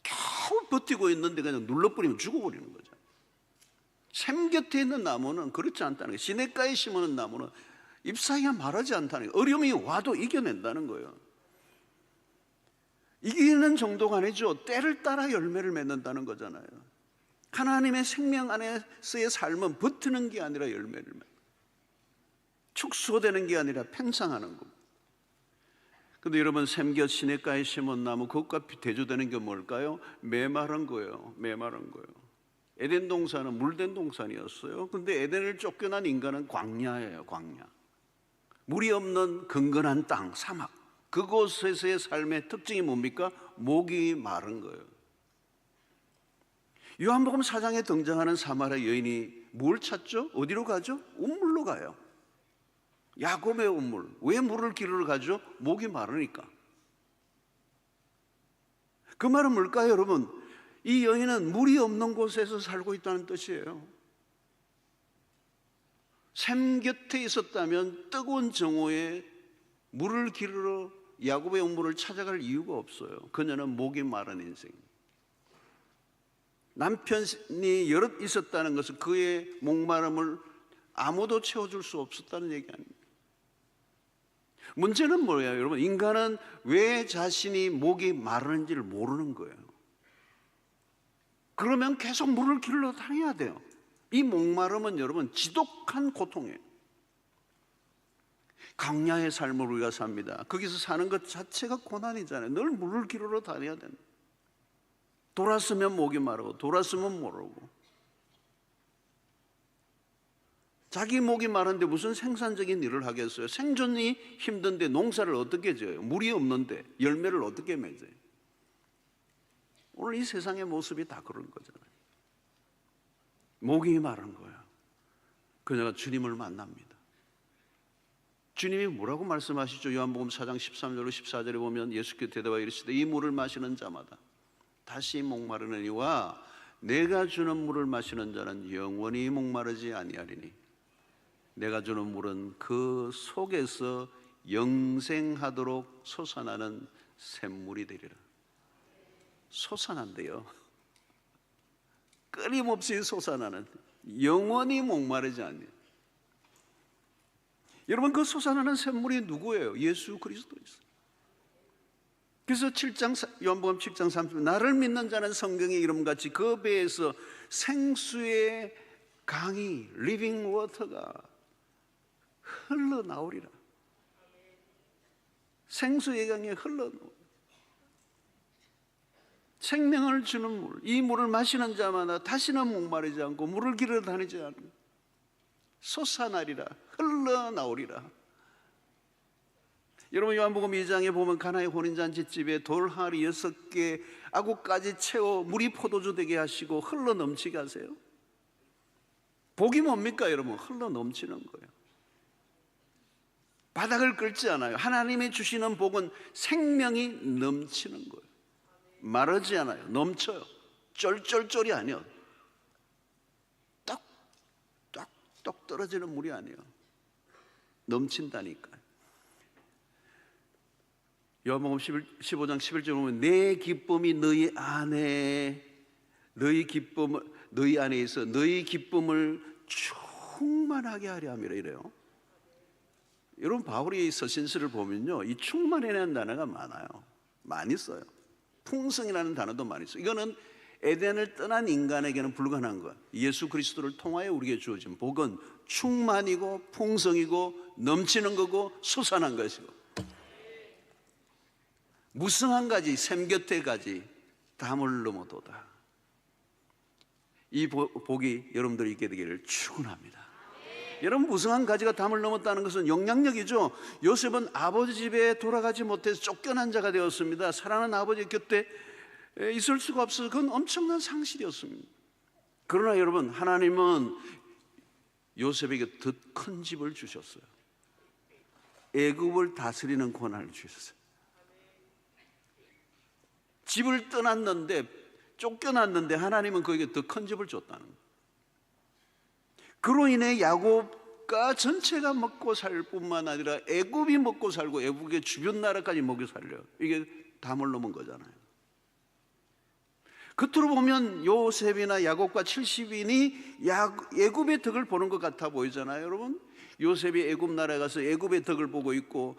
Speaker 1: 겨우 버티고 있는데 그냥 눌러버리면 죽어버리는 거죠. 샘 곁에 있는 나무는 그렇지 않다는 거예요. 시냇가에 심어놓은 나무는 잎사귀가 마르지 않다는 거예요. 어려움이 와도 이겨낸다는 거예요. 이기는 정도가 아니죠. 때를 따라 열매를 맺는다는 거잖아요. 하나님의 생명 안에서의 삶은 버티는 게 아니라 열매를 맺는, 축소되는 게 아니라 팽창하는 겁니다. 근데 여러분 샘곁 시냇가에 심은 나무 그것과 대조되는 게 뭘까요? 메마른 거예요. 메마른 거예요. 에덴 동산은 물된 동산이었어요. 근데 에덴을 쫓겨난 인간은 광야예요. 광야. 물이 없는 건건한 땅, 사막. 그곳에서의 삶의 특징이 뭡니까? 목이 마른 거예요. 요한복음 4장에 등장하는 사마리아 여인이 뭘 찾죠? 어디로 가죠? 운물로 가요. 야곱의 운물. 왜 물을 기르러 가죠? 목이 마르니까. 그 말은 뭘까요, 여러분? 이 여인은 물이 없는 곳에서 살고 있다는 뜻이에요. 샘 곁에 있었다면 뜨거운 정오에 물을 기르러 야곱의 운물을 찾아갈 이유가 없어요. 그녀는 목이 마른 인생. 남편이 여럿 있었다는 것은 그의 목마름을 아무도 채워줄 수 없었다는 얘기 아닙니다. 문제는 뭐예요, 여러분? 인간은 왜 자신이 목이 마르는지를 모르는 거예요. 그러면 계속 물을 길러 다녀야 돼요. 이 목마름은 여러분 지독한 고통이에요. 광야의 삶을 우리가 삽니다. 거기서 사는 것 자체가 고난이잖아요. 늘 물을 기르러 다녀야 된다. 돌았으면 목이 마르고 돌았으면 모르고. 자기 목이 마른데 무슨 생산적인 일을 하겠어요? 생존이 힘든데 농사를 어떻게 지어요? 물이 없는데 열매를 어떻게 맺어요? 오늘 이 세상의 모습이 다 그런 거잖아요. 목이 마른 거예요. 그녀가 주님을 만납니다. 주님이 뭐라고 말씀하시죠? 요한복음 4장 13절로 14절에 보면 예수께서 대답하여 이르시되 이 물을 마시는 자마다 다시 목마르느니와 내가 주는 물을 마시는 자는 영원히 목마르지 아니하리니 내가 주는 물은 그 속에서 영생하도록 솟아나는 샘물이 되리라. 솟아난대요. 끊임없이 솟아나는, 영원히 목마르지 않는. 여러분 그 솟아나는 샘물이 누구예요? 예수 그리스도였어요. 그래서 요한복음 7장 30절 나를 믿는 자는 성경의 이름같이 그 배에서 생수의 강이 리빙 워터가 흘러나오리라. 생수의 강이 흘러나오리라. 생명을 주는 물, 이 물을 마시는 자마다 다시는 목마르지 않고 물을 기르러 다니지 않고 솟아나리라, 흘러나오리라. 여러분 요한복음 2장에 보면 가나의 혼인잔치집에 돌항아리 6개 아구까지 채워 물이 포도주 되게 하시고 흘러 넘치게 하세요. 복이 뭡니까 여러분? 흘러 넘치는 거예요. 바닥을 긁지 않아요. 하나님이 주시는 복은 생명이 넘치는 거예요. 마르지 않아요. 넘쳐요. 쫄쫄쫄이 아니에요. 떡 떨어지는 물이 아니에요. 넘친다니까요. 요한복음 15장 11절 보면 내 기쁨이 너희 안에 있어 너희 기쁨을 충만하게 하려 함이라 이래요. 여러분 바울이 서신서를 보면요, 이 충만이라는 단어가 많아요. 많이 써요. 풍성이라는 단어도 많이 써요. 이거는 에덴을 떠난 인간에게는 불가능한 거야. 예수 그리스도를 통하여 우리에게 주어진 복은 충만이고 풍성이고 넘치는 거고 솟아난 것이고, 무성한 가지 샘 곁에 가지 담을 넘어도다. 이 복이 여러분들이 있게 되기를 축원합니다. 여러분, 무성한 가지가 담을 넘었다는 것은 영향력이죠. 요셉은 아버지 집에 돌아가지 못해서 쫓겨난 자가 되었습니다. 사랑하는 아버지 곁에 있을 수가 없어서 그건 엄청난 상실이었습니다. 그러나 여러분, 하나님은 요셉에게 더 큰 집을 주셨어요. 애굽을 다스리는 권한을 주셨어요. 집을 떠났는데, 쫓겨났는데 하나님은 그에게 더 큰 집을 줬다는 거예요. 그로 인해 야곱과 전체가 먹고 살 뿐만 아니라 애굽이 먹고 살고 애굽의 주변 나라까지 먹여 살려요. 이게 담을 넘은 거잖아요. 겉으로 보면 요셉이나 야곱과 70인이 애굽의 덕을 보는 것 같아 보이잖아요, 여러분. 요셉이 애굽 나라에 가서 애굽의 덕을 보고 있고,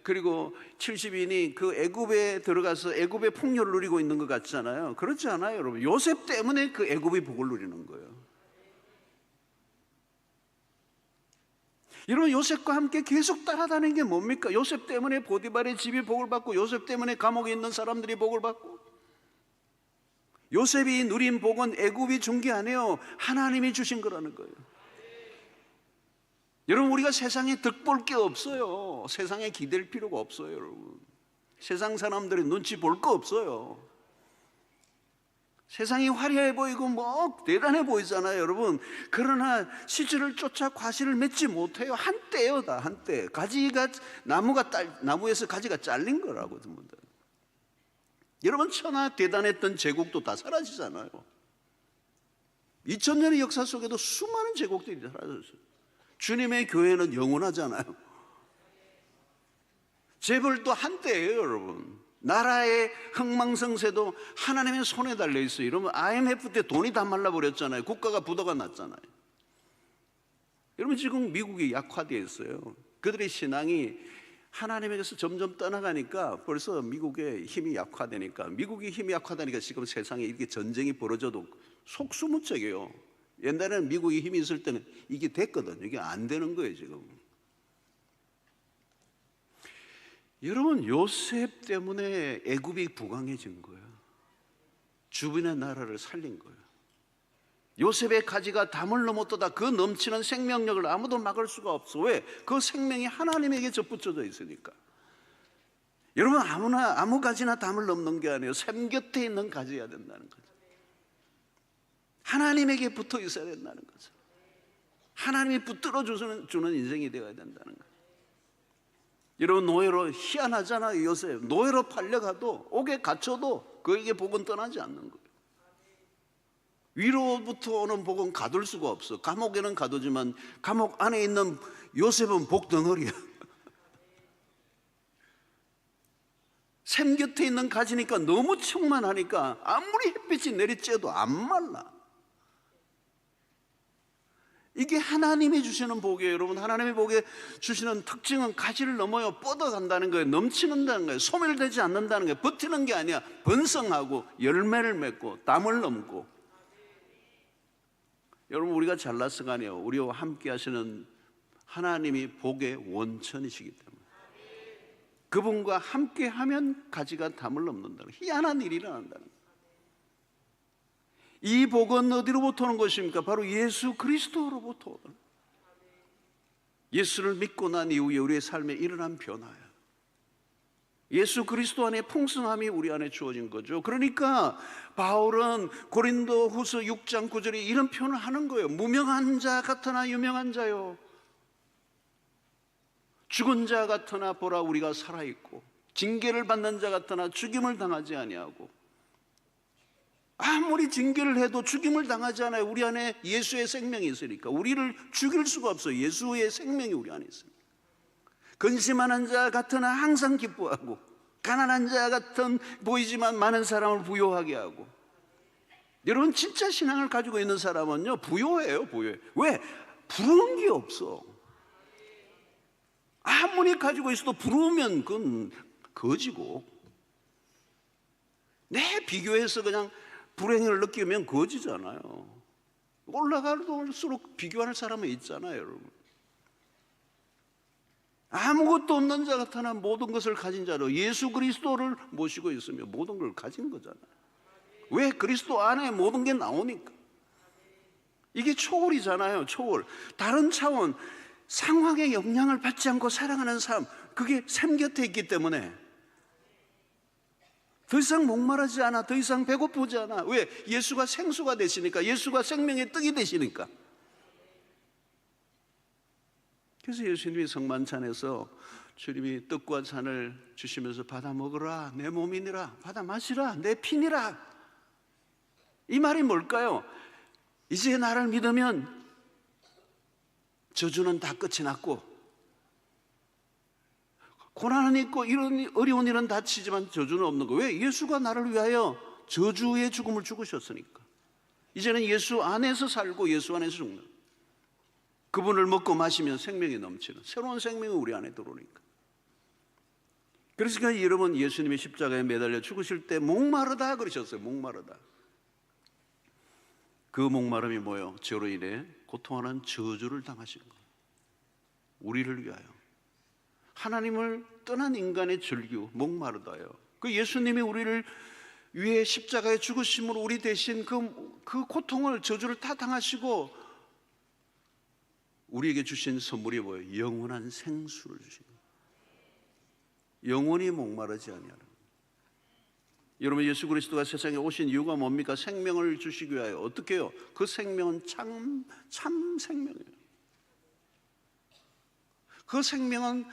Speaker 1: 그리고 70인이 그 애굽에 들어가서 애굽의 풍요를 누리고 있는 것 같잖아요. 그렇지 않아요, 여러분. 요셉 때문에 그 애굽의 복을 누리는 거예요. 여러분, 요셉과 함께 계속 따라다니는 게 뭡니까? 요셉 때문에 보디발의 집이 복을 받고, 요셉 때문에 감옥에 있는 사람들이 복을 받고, 요셉이 누린 복은 애굽이 준 게 아니에요. 하나님이 주신 거라는 거예요. 여러분, 우리가 세상에 득볼 게 없어요. 세상에 기댈 필요가 없어요, 여러분. 세상 사람들이 눈치 볼 거 없어요. 세상이 화려해 보이고 뭐 대단해 보이잖아요, 여러분. 그러나 시절을 쫓아 과실을 맺지 못해요. 한때요, 다 한때. 가지가 나무에서 가지가 잘린 거라고 전부 다. 여러분, 천하 대단했던 제국도 다 사라지잖아요. 2000년의 역사 속에도 수많은 제국들이 사라졌어요. 주님의 교회는 영원하잖아요. 재벌도 한때예요, 여러분. 나라의 흥망성쇠도 하나님의 손에 달려 있어요. 이러면 IMF 때 돈이 다 말라버렸잖아요. 국가가 부도가 났잖아요. 여러분, 지금 미국이 약화되어 있어요. 그들의 신앙이 하나님에게서 점점 떠나가니까 벌써 미국의 힘이 약화되니까, 미국이 힘이 약화되니까 지금 세상에 이렇게 전쟁이 벌어져도 속수무책이에요. 옛날에는 미국이 힘이 있을 때는 이게 됐거든요. 이게 안 되는 거예요, 지금. 여러분, 요셉 때문에 애굽이 부강해진 거예요. 주변의 나라를 살린 거예요. 요셉의 가지가 담을 넘었도다. 그 넘치는 생명력을 아무도 막을 수가 없어. 왜? 그 생명이 하나님에게 접붙여져 있으니까. 여러분, 아무 가지나 담을 넘는 게 아니에요. 샘 곁에 있는 가지여야 된다는 거죠. 하나님에게 붙어 있어야 된다는 거죠. 하나님이 붙들어 주는 인생이 되어야 된다는 거죠. 여러분, 노예로, 희한하잖아요, 요셉. 노예로 팔려가도, 옥에 갇혀도 그에게 복은 떠나지 않는 거예요. 위로부터 오는 복은 가둘 수가 없어. 감옥에는 가두지만 감옥 안에 있는 요셉은 복덩어리야. 샘 곁에 있는 가지니까 너무 충만하니까 아무리 햇빛이 내리쬐도 안 말라. 이게 하나님이 주시는 복이에요, 여러분. 하나님의 복에 주시는 특징은 가지를 넘어요 뻗어간다는 거예요. 넘치는다는 거예요. 소멸되지 않는다는 거예요. 버티는 게 아니야. 번성하고 열매를 맺고 담을 넘고. 여러분, 우리가 잘나서가 아니에요. 우리와 함께 하시는 하나님이 복의 원천이시기 때문에 그분과 함께 하면 가지가 담을 넘는다는, 희한한 일이 일어난다는 거예요. 이 복은 어디로부터 오는 것입니까? 바로 예수 그리스도로부터 오는, 예수를 믿고 난 이후에 우리의 삶에 일어난 변화예요. 예수 그리스도 안에 풍성함이 우리 안에 주어진 거죠. 그러니까 바울은 고린도 후서 6장 9절에 이런 표현을 하는 거예요. 무명한 자 같으나 유명한 자요, 죽은 자 같으나 보라 우리가 살아있고, 징계를 받는 자 같으나 죽임을 당하지 아니하고. 아무리 징계를 해도 죽임을 당하지 않아요. 우리 안에 예수의 생명이 있으니까. 우리를 죽일 수가 없어요. 예수의 생명이 우리 안에 있습니다. 근심하는 자 같으나 항상 기뻐하고, 가난한 자 같은 보이지만 많은 사람을 부요하게 하고, 여러분 진짜 신앙을 가지고 있는 사람은요 부요해요. 부요해. 왜? 부러운 게 없어. 아무리 가지고 있어도 부러우면 그건 거지고, 내 비교해서 그냥 불행을 느끼면 거지잖아요. 올라갈수록 비교하는 사람은 있잖아요, 여러분. 아무것도 없는 자 같으나 모든 것을 가진 자로 예수 그리스도를 모시고 있으며 모든 걸 가진 거잖아요. 왜? 그리스도 안에 모든 게 나오니까. 이게 초월이잖아요. 초월. 다른 차원, 상황의 영향을 받지 않고 살아가는 삶, 그게 샘 곁에 있기 때문에 더 이상 목마르지 않아, 더 이상 배고프지 않아. 왜? 예수가 생수가 되시니까, 예수가 생명의 떡이 되시니까. 그래서 예수님이 성만찬에서 주님이 떡과 잔을 주시면서 받아 먹으라, 내 몸이니라, 받아 마시라, 내 피니라. 이 말이 뭘까요? 이제 나를 믿으면 저주는 다 끝이 났고, 고난은 있고 이런 어려운 일은 닥치지만 저주는 없는 거예요. 왜? 예수가 나를 위하여 저주의 죽음을 죽으셨으니까. 이제는 예수 안에서 살고 예수 안에서 죽는, 그분을 먹고 마시면 생명이 넘치는 새로운 생명이 우리 안에 들어오니까. 그래서 여러분, 예수님이 십자가에 매달려 죽으실 때 목마르다 그러셨어요. 목마르다. 그 목마름이 뭐예요? 저로 인해 고통하는 저주를 당하신 거예요. 우리를 위하여. 하나님을 떠난 인간의 절규, 목마르다요. 그 예수님이 우리를 위해 십자가에 죽으심으로 우리 대신 그 고통을, 저주를 다 당하시고 우리에게 주신 선물이 뭐예요? 영원한 생수를 주신 거예요. 영원히 목마르지 아니하는. 여러분, 예수 그리스도가 세상에 오신 이유가 뭡니까? 생명을 주시기 위하여. 어떻게 해요? 그 생명은 참 생명이에요. 그 생명은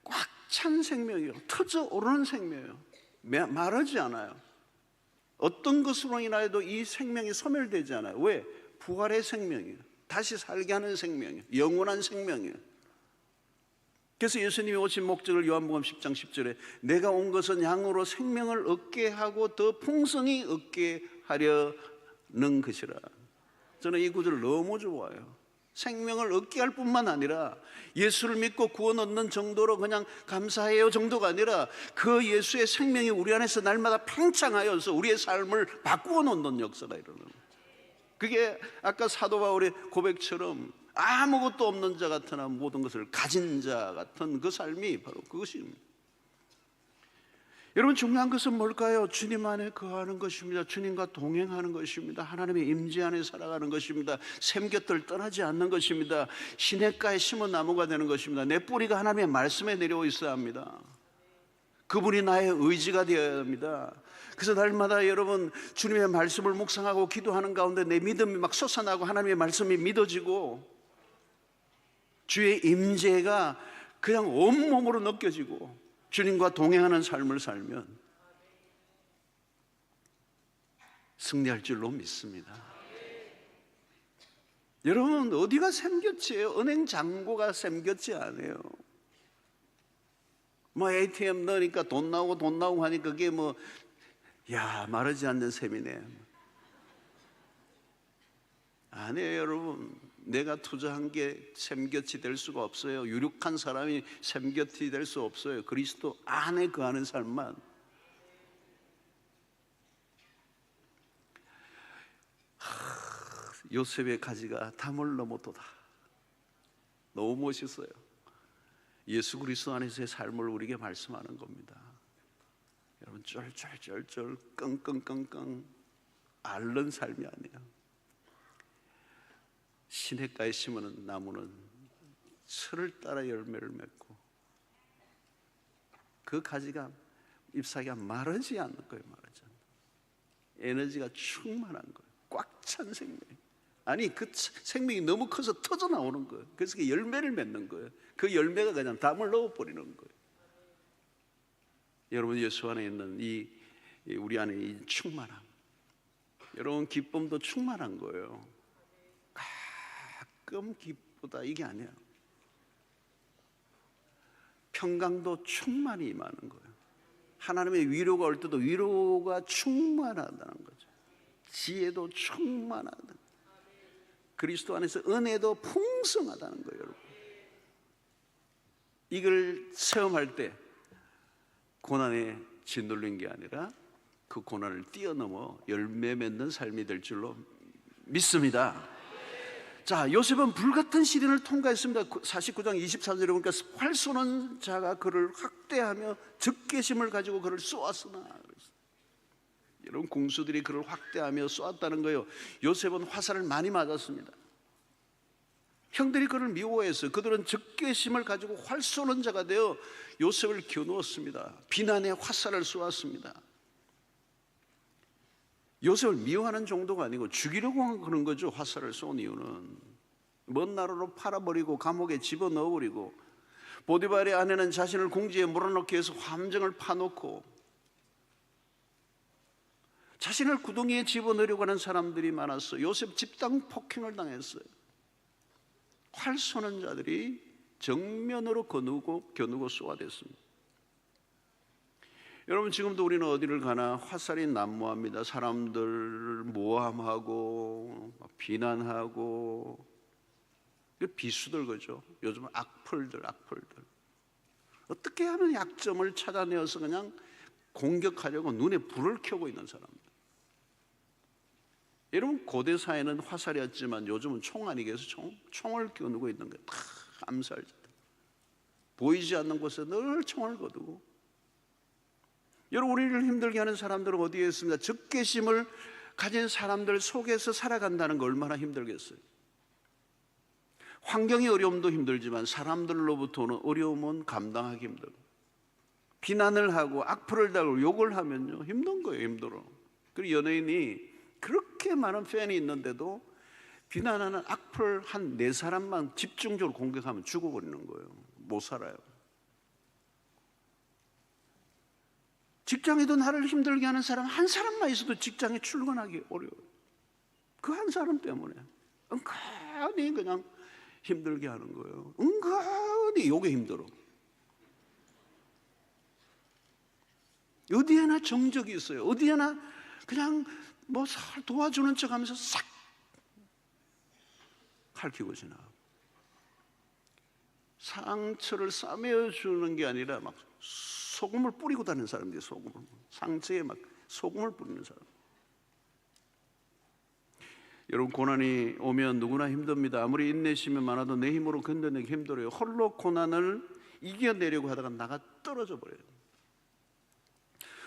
Speaker 1: 꽉 찬 생명이에요. 터져 오르는 생명이에요. 마르지 않아요. 어떤 것으로 인하여도 이 생명이 소멸되지 않아요. 왜? 부활의 생명이에요. 다시 살게 하는 생명이에요. 영원한 생명이에요. 그래서 예수님이 오신 목적을 요한복음 10장 10절에 내가 온 것은 양으로 생명을 얻게 하고 더 풍성히 얻게 하려는 것이라. 저는 이 구절을 너무 좋아해요. 생명을 얻게 할 뿐만 아니라 예수를 믿고 구원 얻는 정도로 그냥 감사해요 정도가 아니라 그 예수의 생명이 우리 안에서 날마다 팽창하여서 우리의 삶을 바꾸어 놓는 역사가 일어나는 거예요. 그게 아까 사도 바울의 고백처럼 아무것도 없는 자 같으나 모든 것을 가진 자 같은 그 삶이 바로 그것입니다. 여러분, 중요한 것은 뭘까요? 주님 안에 거하는 것입니다. 주님과 동행하는 것입니다. 하나님의 임재 안에 살아가는 것입니다. 샘 곁을 떠나지 않는 것입니다. 시냇가에 심은 나무가 되는 것입니다. 내 뿌리가 하나님의 말씀에 내려와 있어야 합니다. 그분이 나의 의지가 되어야 합니다. 그래서 날마다 여러분, 주님의 말씀을 묵상하고 기도하는 가운데 내 믿음이 막 솟아나고 하나님의 말씀이 믿어지고 주의 임재가 그냥 온몸으로 느껴지고 주님과 동행하는 삶을 살면 승리할 줄로 믿습니다. 여러분, 어디가 샘곁이에요? 은행 잔고가 샘곁이 아니에요. 뭐 ATM 넣으니까 돈 나오고 하니까 그게 뭐 마르지 않는 셈이네. 아니에요, 여러분. 내가 투자한 게 샘곁이 될 수가 없어요. 유력한 사람이 샘곁이 될 수 없어요. 그리스도 안에 거하는 삶만. 요셉의 가지가 담을 넘어도다. 너무 멋있어요. 예수 그리스도 안에서의 삶을 우리에게 말씀하는 겁니다. 여러분, 쫄쫄쫄쫄 끙끙끙끙 앓는 삶이 아니에요. 시냇가에 심은 나무는 철을 따라 열매를 맺고 그 가지가 잎사귀가 마르지 않는 거예요. 마르지 않는. 에너지가 충만한 거예요. 꽉 찬 생명. 아니, 그 생명이 너무 커서 터져 나오는 거예요. 그래서 그 열매를 맺는 거예요. 그 열매가 그냥 담을 넣어버리는 거예요. 여러분, 예수 안에 있는 우리 안에 이 충만함, 여러분, 기쁨도 충만한 거예요. 가끔 기쁘다 이게 아니에요. 평강도 충만히 임하는 거예요. 하나님의 위로가 올 때도 위로가 충만하다는 거죠. 지혜도 충만하다. 그리스도 안에서 은혜도 풍성하다는 거예요, 여러분. 이걸 체험할 때 고난에 짓눌린 게 아니라 그 고난을 뛰어넘어 열매 맺는 삶이 될 줄로 믿습니다. 자, 요셉은 불같은 시련을 통과했습니다. 49장 24절에 보니까 활 쏘는 자가 그를 학대하며 적개심을 가지고 그를 쏘았으나, 여러분, 궁수들이 그를 확대하며 쏘았다는 거예요. 요셉은 화살을 많이 맞았습니다. 형들이 그를 미워했어요. 그들은 적개심을 가지고 활 쏘는 자가 되어 요셉을 겨누었습니다. 비난의 화살을 쏘았습니다. 요셉을 미워하는 정도가 아니고 죽이려고 그런 거죠. 화살을 쏜 이유는 먼 나라로 팔아버리고 감옥에 집어넣어버리고, 보디발의 아내는 자신을 궁지에 몰아넣기 위해서 함정을 파놓고 자신을 구덩이에 집어넣으려고 하는 사람들이 많았어요. 요셉 집단 폭행을 당했어요. 활 쏘는 자들이 정면으로 겨누고 쏘아댔습니다. 여러분, 지금도 우리는 어디를 가나 화살이 난무합니다. 사람들 모함하고 비난하고 비수들, 거죠. 요즘 악플들. 어떻게 하면 약점을 찾아내어서 그냥 공격하려고 눈에 불을 켜고 있는 사람들. 여러분, 고대 사회는 화살이었지만 요즘은 총 아니겠어요? 총을 겨누고 있는 거예요. 다 암살자. 보이지 않는 곳에 늘 총을 거두고. 여러분, 우리를 힘들게 하는 사람들은 어디에 있습니까? 적개심을 가진 사람들 속에서 살아간다는 거 얼마나 힘들겠어요. 환경의 어려움도 힘들지만 사람들로부터 오는 어려움은 감당하기 힘들고, 비난을 하고 악플을 달고 욕을 하면요 힘든 거예요. 힘들어. 그리고 연예인이 그렇게 많은 팬이 있는데도 비난하는 악플 한 4사람만 집중적으로 공격하면 죽어버리는 거예요. 못 살아요. 직장에도 나를 힘들게 하는 사람 한 사람만 있어도 직장에 출근하기 어려워요. 그 한 사람 때문에 은근히 그냥 힘들게 하는 거예요. 은근히 요게 힘들어. 어디에나 정적이 있어요. 어디에나 그냥 뭐 도와주는 척 하면서 싹 핥히고 지나가고, 상처를 싸매어주는 게 아니라 막 소금을 뿌리고 다니는 사람들이, 상처에 막 소금을 뿌리는 사람. 여러분, 고난이 오면 누구나 힘듭니다. 아무리 인내심이 많아도 내 힘으로 견뎌내기 힘들어요. 홀로 고난을 이겨내려고 하다가 나가 떨어져 버려요.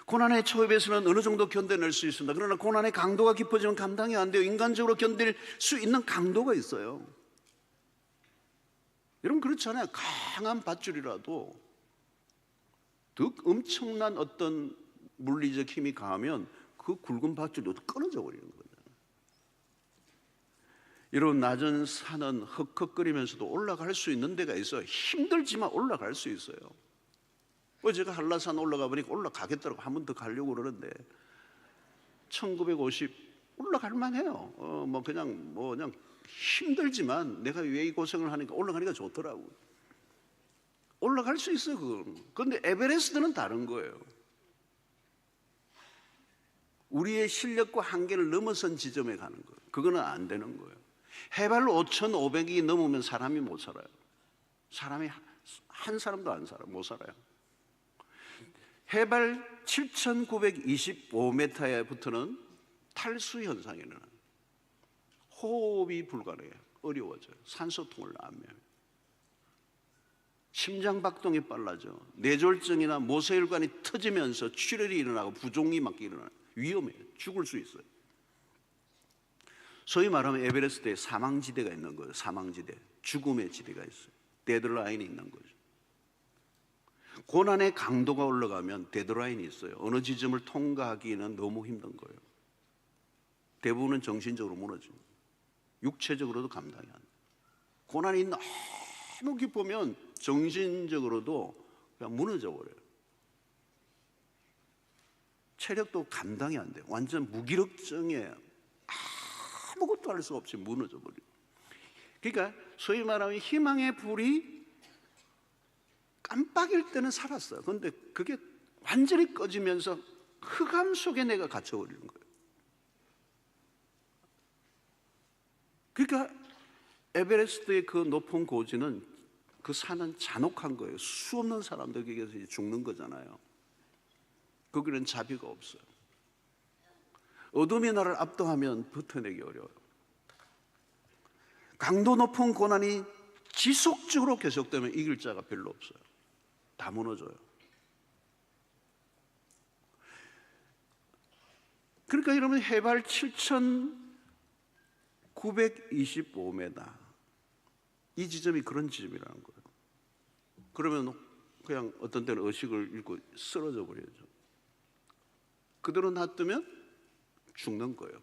Speaker 1: 고난의 초입에서는 어느 정도 견뎌낼 수 있습니다. 그러나 고난의 강도가 깊어지면 감당이 안 돼요. 인간적으로 견딜 수 있는 강도가 있어요. 여러분, 그렇잖아요. 강한 밧줄이라도 더 엄청난 어떤 물리적 힘이 강하면 그 굵은 밧줄도 끊어져 버리는 거예요. 여러분, 낮은 산은 헉헉거리면서도 올라갈 수 있는 데가 있어요. 힘들지만 올라갈 수 있어요. 제가 한라산 올라가 보니까 올라가겠더라고. 한 번 더 가려고 그러는데 1950 올라갈 만해요. 그냥 힘들지만 내가 왜 이 고생을 하니까 올라가니까 좋더라고. 올라갈 수 있어요, 그건. 그런데 에베레스트는 다른 거예요. 우리의 실력과 한계를 넘어선 지점에 가는 거예요. 그거는 안 되는 거예요. 해발 5,500이 넘으면 사람이 못 살아요. 사람이 한 사람도 안 살아요. 못 살아요. 해발 7,925m부터는 탈수 현상이 일어나요. 호흡이 불가능해요. 어려워져요. 산소통을 안 해요. 심장박동이 빨라져. 뇌졸중이나 모세혈관이 터지면서 출혈이 일어나고 부종이 막 일어나요. 위험해요. 죽을 수 있어요. 소위 말하면 에베레스트에 사망지대가 있는 거예요. 사망지대. 죽음의 지대가 있어요. 데드라인이 있는 거죠. 고난의 강도가 올라가면 데드라인이 있어요. 어느 지점을 통과하기는 너무 힘든 거예요. 대부분은 정신적으로 무너집니다. 육체적으로도 감당이 안 돼요. 고난이 너무 깊으면 정신적으로도 그냥 무너져 버려요. 체력도 감당이 안 돼요. 완전 무기력증에 아무것도 할 수 없이 무너져 버려요. 그러니까 소위 말하면 희망의 불이 깜빡일 때는 살았어요. 그런데 그게 완전히 꺼지면서 흑암 속에 내가 갇혀버리는 거예요. 그러니까 에베레스트의 그 높은 고지는, 그 산은 잔혹한 거예요. 수 없는 사람들에게서 죽는 거잖아요. 거기는 자비가 없어요. 어둠이 나를 압도하면 버텨내기 어려워요. 강도 높은 고난이 지속적으로 계속되면 이길 자가 별로 없어요. 다 무너져요. 그러니까 여러분, 해발 7,925m, 이 지점이 그런 지점이라는 거예요. 그러면 그냥 어떤 때는 의식을 잃고 쓰러져 버려야죠. 그대로 놔두면 죽는 거예요.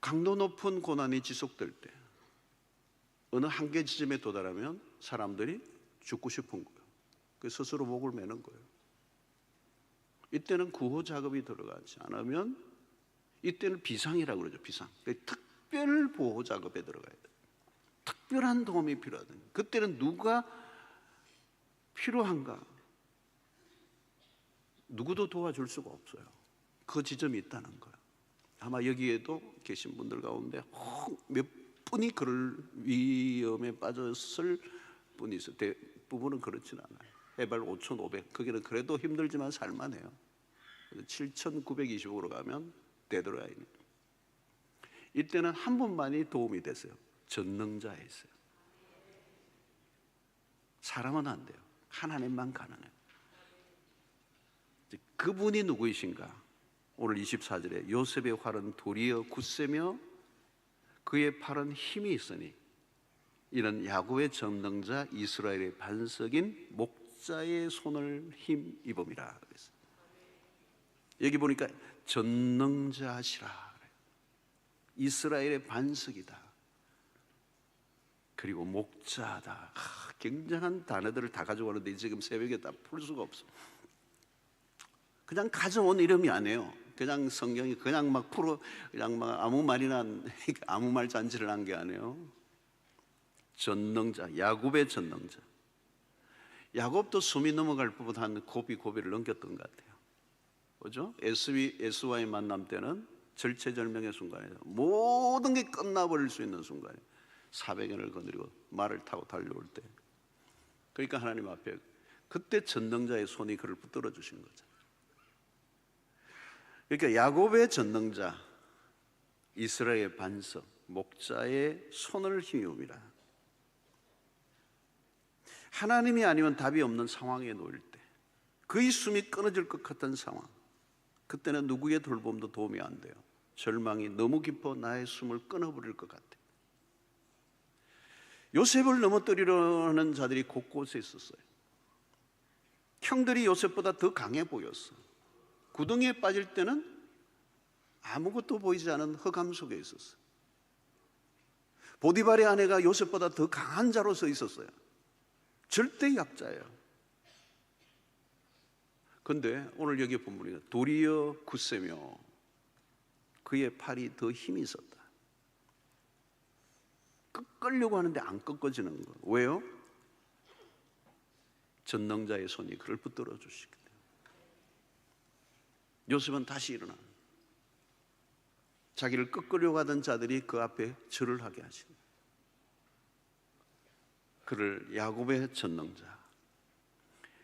Speaker 1: 강도 높은 고난이 지속될 때, 어느 한계 지점에 도달하면 사람들이 죽고 싶은 거예요. 그 스스로 목을 매는 거예요. 이때는 구호 작업이 들어가지 않으면, 이때는 비상이라고 그러죠. 비상. 특별 보호 작업에 들어가야 돼요. 특별한 도움이 필요하다. 그때는 누가 필요한가? 누구도 도와줄 수가 없어요. 그 지점이 있다는 거예요. 아마 여기에도 계신 분들 가운데 몇 분이 그럴 위험에 빠졌을 분이 있어요. 대부분은 그렇지는 않아요. 해발 5,500, 거기는 그래도 힘들지만 살만해요. 7,925로 가면 데드라인. 이때는 한 분만이 도움이 됐어요. 전능자였어요. 사람은 안 돼요. 하나님만 가능해요. 그분이 누구이신가? 오늘 24절에 요셉의 활은 도리어 굳세며 그의 팔은 힘이 있으니 이는 야곱의 전능자 이스라엘의 반석인 목자의 손을 힘입음이라. 여기 보니까 전능자시라, 이스라엘의 반석이다, 그리고 목자다. 굉장한 단어들을 다 가져가는데 지금 새벽에 다 풀 수가 없어. 그냥 가져온 이름이 아니에요. 그냥 성경이 그냥 막 풀어, 그냥 막 아무 말이나 아무 말 잔치를 한 게 아니에요. 전능자, 야곱의 전능자. 야곱도 숨이 넘어갈 법한 고비를 넘겼던 것 같아요. 그죠? 에스와의 만남 때는 절체절명의 순간이에요. 모든 게 끝나버릴 수 있는 순간이에요. 400년을 거느리고 말을 타고 달려올 때. 그러니까 하나님 앞에 그때 전능자의 손이 그를 붙들어 주신 거죠. 그러니까 야곱의 전능자, 이스라엘의 반석, 목자의 손을 힘입음이라. 하나님이 아니면 답이 없는 상황에 놓일 때, 그의 숨이 끊어질 것 같은 상황, 그때는 누구의 돌봄도 도움이 안 돼요. 절망이 너무 깊어 나의 숨을 끊어버릴 것 같아. 요셉을 넘어뜨리려 하는 자들이 곳곳에 있었어요. 형들이 요셉보다 더 강해 보였어. 구덩이에 빠질 때는 아무것도 보이지 않은 흑암 속에 있었어요. 보디발의 아내가 요셉보다 더 강한 자로 서 있었어요. 절대 약자예요. 그런데 오늘 여기 본문에 도리어 굳세며 그의 팔이 더 힘이 있었다. 꺾으려고 하는데 안 꺾어지는 거. 왜요? 전능자의 손이 그를 붙들어 주시기 때문에. 요셉은 다시 일어나 자기를 꺾으려고 하던 자들이 그 앞에 절을 하게 하시는, 그를 야곱의 전능자,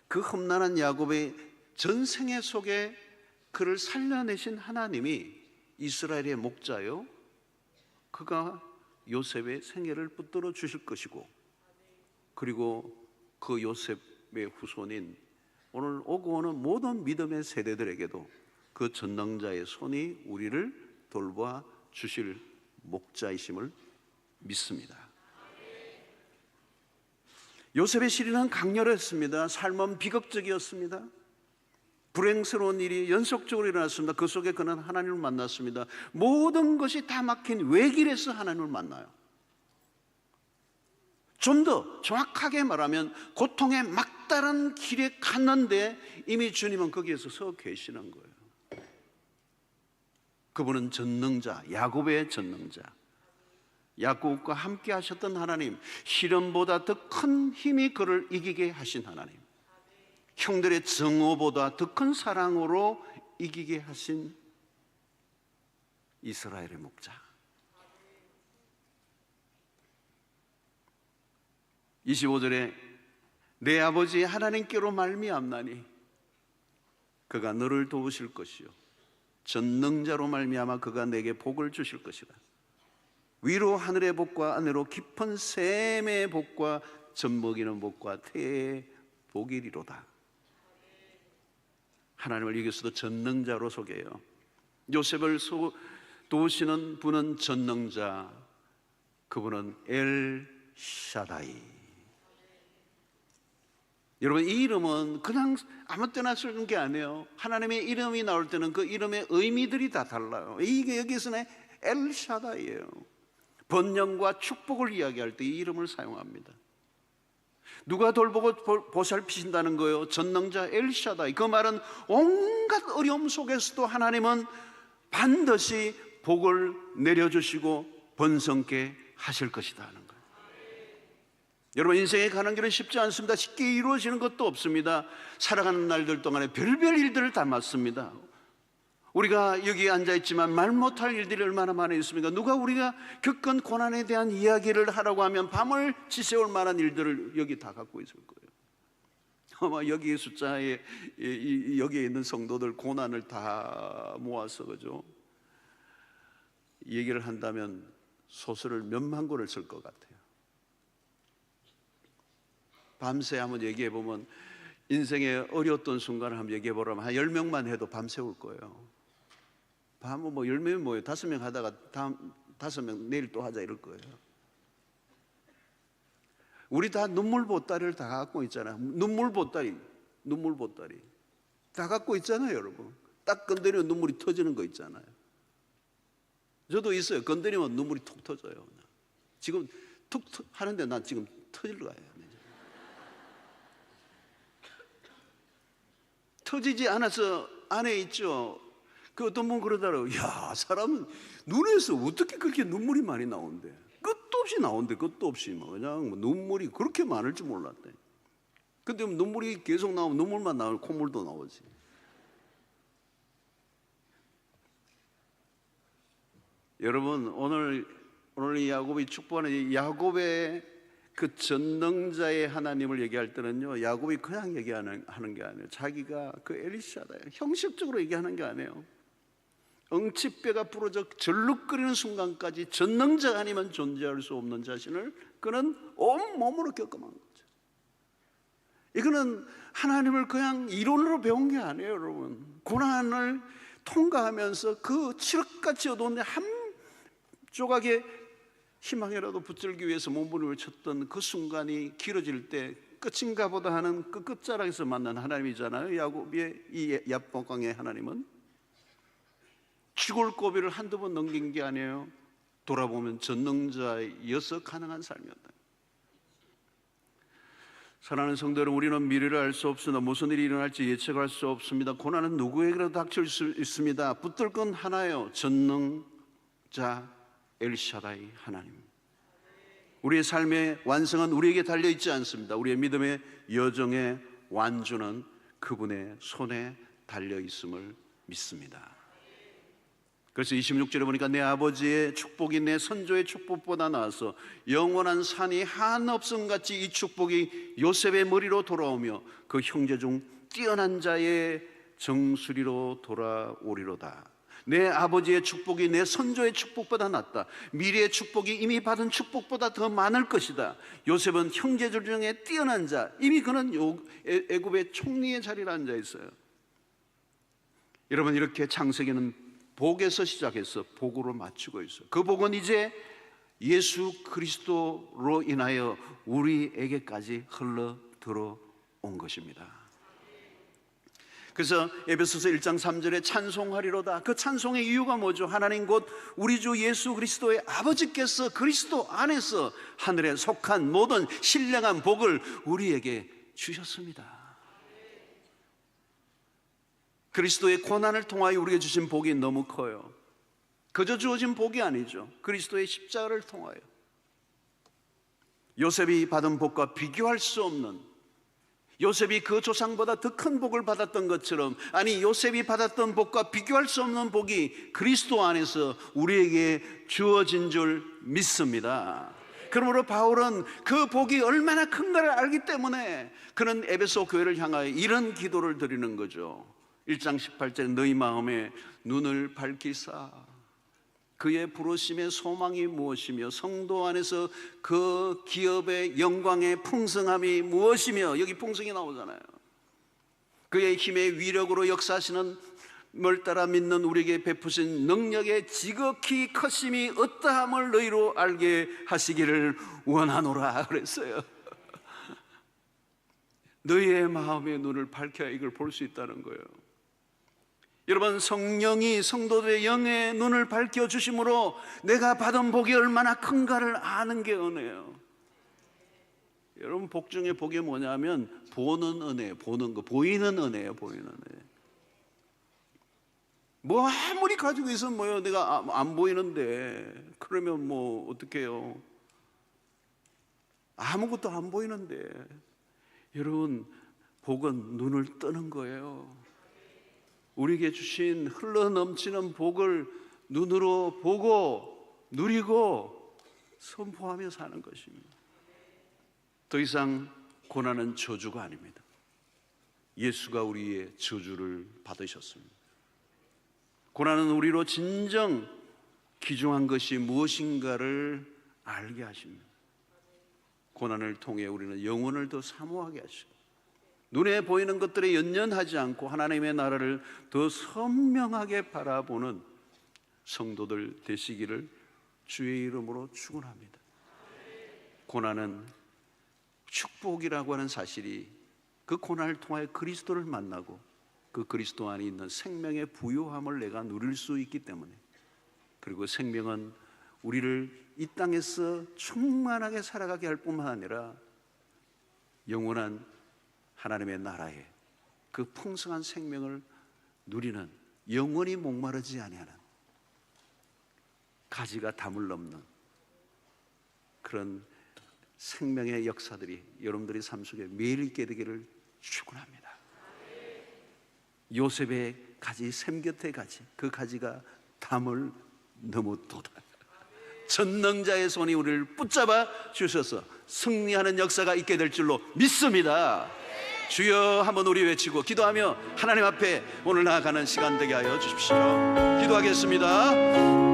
Speaker 1: 그 험난한 야곱의 전생애 속에 그를 살려내신 하나님이 이스라엘의 목자요, 그가 요셉의 생애를 붙들어 주실 것이고, 그리고 그 요셉의 후손인 오늘 오고 오는 모든 믿음의 세대들에게도 그 전능자의 손이 우리를 돌봐 주실 목자이심을 믿습니다. 요셉의 시리는 강렬했습니다. 삶은 비극적이었습니다. 불행스러운 일이 연속적으로 일어났습니다. 그 속에 그는 하나님을 만났습니다. 모든 것이 다 막힌 외길에서 하나님을 만나요. 좀 더 정확하게 말하면 고통의 막다른 길에 갔는데 이미 주님은 거기에서 서 계시는 거예요. 그분은 전능자, 야곱의 전능자, 야곱과 함께 하셨던 하나님, 시련보다 더 큰 힘이 그를 이기게 하신 하나님, 형들의 증오보다 더 큰 사랑으로 이기게 하신 이스라엘의 목자. 25절에 내 아버지 하나님께로 말미암나니 그가 너를 도우실 것이요 전능자로 말미암아 그가 내게 복을 주실 것이라. 위로 하늘의 복과 아래로 깊은 샘의 복과 젖먹이는 복과 태의 복이리로다. 하나님을 여기서도 전능자로 소개해요. 요셉을 도우시는 분은 전능자, 그분은 엘 샤다이. 여러분, 이 이름은 그냥 아무 때나 쓰는 게 아니에요. 하나님의 이름이 나올 때는 그 이름의 의미들이 다 달라요. 이게 여기서는 엘 샤다이예요. 번영과 축복을 이야기할 때 이 이름을 사용합니다. 누가 돌보고 보살피신다는 거예요? 전능자 엘 샤다이. 그 말은 온갖 어려움 속에서도 하나님은 반드시 복을 내려주시고 번성케 하실 것이다 하는 거예요. 여러분, 인생에 가는 길은 쉽지 않습니다. 쉽게 이루어지는 것도 없습니다. 살아가는 날들 동안에 별별 일들을 담았습니다. 우리가 여기 앉아있지만 말 못할 일들이 얼마나 많이 있습니까? 누가 우리가 겪은 고난에 대한 이야기를 하라고 하면 밤을 지새울 만한 일들을 여기 다 갖고 있을 거예요. 아마 여기 숫자에 여기에 있는 성도들 고난을 다 모아서 그죠? 얘기를 한다면 소설을 몇만 권을 쓸 것 같아요. 밤새 한번 얘기해 보면 인생의 어려웠던 순간을 한번 얘기해 보라면 한 10명만 해도 밤새울 거예요. 밤은 뭐 10명 뭐예요? 5명 하다가 다음 5명 내일 또 하자 이럴 거예요. 우리 다 눈물 보따리를 다 갖고 있잖아요. 눈물 보따리 다 갖고 있잖아요, 여러분. 딱 건드리면 눈물이 터지는 거 있잖아요. 저도 있어요. 건드리면 눈물이 툭 터져요. 지금 툭 하는데 난 지금 터질 거예요. 터지지 않아서 안에 있죠. 그 어떤 분 그러더라고요. 야, 사람은 눈에서 어떻게 그렇게 눈물이 많이 나온대. 끝도 없이 나온대. 끝도 없이 뭐 그냥 눈물이 그렇게 많을 줄 몰랐대. 근데 눈물이 계속 나오면 눈물만 나오면 콧물도 나오지. 여러분, 오늘 이 야곱이 축복하는 이 야곱의 그 전능자의 하나님을 얘기할 때는요, 야곱이 그냥 얘기하는 게 아니에요. 자기가 그 엘리샤다예요. 형식적으로 얘기하는 게 아니에요. 엉치뼈가 부러져 절룩거리는 순간까지 전능자가 아니면 존재할 수 없는 자신을 그는 온몸으로 경험한 거죠. 이거는 하나님을 그냥 이론으로 배운 게 아니에요, 여러분. 고난을 통과하면서 그 칠흑같이 어두운 한 조각의 희망이라도 붙들기 위해서 몸부림을 쳤던 그 순간이 길어질 때 끝인가 보다 하는 그 끝자락에서 만난 하나님이잖아요. 야곱의 이 야복강의 하나님은 죽을 고비를 한두 번 넘긴 게 아니에요. 돌아보면 전능자여서 가능한 삶이었다. 사랑하는 성도 여러분, 우리는 미래를 알 수 없으나 무슨 일이 일어날지 예측할 수 없습니다. 고난은 누구에게라도 닥칠 수 있습니다. 붙들 건 하나예요. 전능자 엘샤다이 하나님. 우리의 삶의 완성은 우리에게 달려있지 않습니다. 우리의 믿음의 여정의 완주는 그분의 손에 달려있음을 믿습니다. 그래서 26절에 보니까 내 아버지의 축복이 내 선조의 축복보다 나아서 영원한 산이 한없음같이 이 축복이 요셉의 머리로 돌아오며 그 형제 중 뛰어난 자의 정수리로 돌아오리로다. 내 아버지의 축복이 내 선조의 축복보다 낫다. 미래의 축복이 이미 받은 축복보다 더 많을 것이다. 요셉은 형제들 중에 뛰어난 자, 이미 그는 애굽의 총리의 자리에 앉아 있어요. 여러분, 이렇게 창세기는 복에서 시작해서 복으로 마치고 있어요. 그 복은 이제 예수 그리스도로 인하여 우리에게까지 흘러 들어온 것입니다. 그래서 에베소서 1장 3절에 찬송하리로다. 그 찬송의 이유가 뭐죠? 하나님 곧 우리 주 예수 그리스도의 아버지께서 그리스도 안에서 하늘에 속한 모든 신령한 복을 우리에게 주셨습니다. 그리스도의 고난을 통하여 우리에게 주신 복이 너무 커요. 그저 주어진 복이 아니죠. 그리스도의 십자가를 통하여 요셉이 받은 복과 비교할 수 없는 요셉이 그 조상보다 더 큰 복을 받았던 것처럼, 아니 요셉이 받았던 복과 비교할 수 없는 복이 그리스도 안에서 우리에게 주어진 줄 믿습니다. 그러므로 바울은 그 복이 얼마나 큰가를 알기 때문에 그는 에베소 교회를 향하여 이런 기도를 드리는 거죠. 1장 18절에 너희 마음에 눈을 밝히사 그의 부르심의 소망이 무엇이며 성도 안에서 그 기업의 영광의 풍성함이 무엇이며, 여기 풍성이 나오잖아요. 그의 힘의 위력으로 역사하시는 뭘 따라 믿는 우리에게 베푸신 능력의 지극히 크심이 어떠함을 너희로 알게 하시기를 원하노라 그랬어요. 너희의 마음의 눈을 밝혀야 이걸 볼 수 있다는 거예요. 여러분, 성령이 성도들의 영의 눈을 밝혀주심으로 내가 받은 복이 얼마나 큰가를 아는 게 은혜예요. 여러분, 복 중에 복이 뭐냐면 보는 은혜예요. 보는 거, 보이는 은혜예요. 보이는 은혜. 뭐 아무리 가지고 있으면 뭐예요? 내가 안 보이는데, 그러면 뭐 어떡해요? 아무것도 안 보이는데. 여러분, 복은 눈을 뜨는 거예요. 우리에게 주신 흘러넘치는 복을 눈으로 보고 누리고 선포하며 사는 것입니다. 더 이상 고난은 저주가 아닙니다. 예수가 우리의 저주를 받으셨습니다. 고난은 우리로 진정 귀중한 것이 무엇인가를 알게 하십니다. 고난을 통해 우리는 영혼을 더 사모하게 하시고 눈에 보이는 것들에 연연하지 않고 하나님의 나라를 더 선명하게 바라보는 성도들 되시기를 주의 이름으로 축원합니다. 고난은 축복이라고 하는 사실이 그 고난을 통하여 그리스도를 만나고 그 그리스도 안에 있는 생명의 부요함을 내가 누릴 수 있기 때문에, 그리고 생명은 우리를 이 땅에서 충만하게 살아가게 할 뿐만 아니라 영원한 하나님의 나라에 그 풍성한 생명을 누리는, 영원히 목마르지 아니하는, 가지가 담을 넘는 그런 생명의 역사들이 여러분들의 삶 속에 매일 있게 되기를 축원합니다. 요셉의 가지, 샘 곁의 가지, 그 가지가 담을 넘었도다. 전능자의 손이 우리를 붙잡아 주셔서 승리하는 역사가 있게 될 줄로 믿습니다. 주여 한번 우리 외치고 기도하며 하나님 앞에 오늘 나아가는 시간 되게 하여 주십시오. 기도하겠습니다.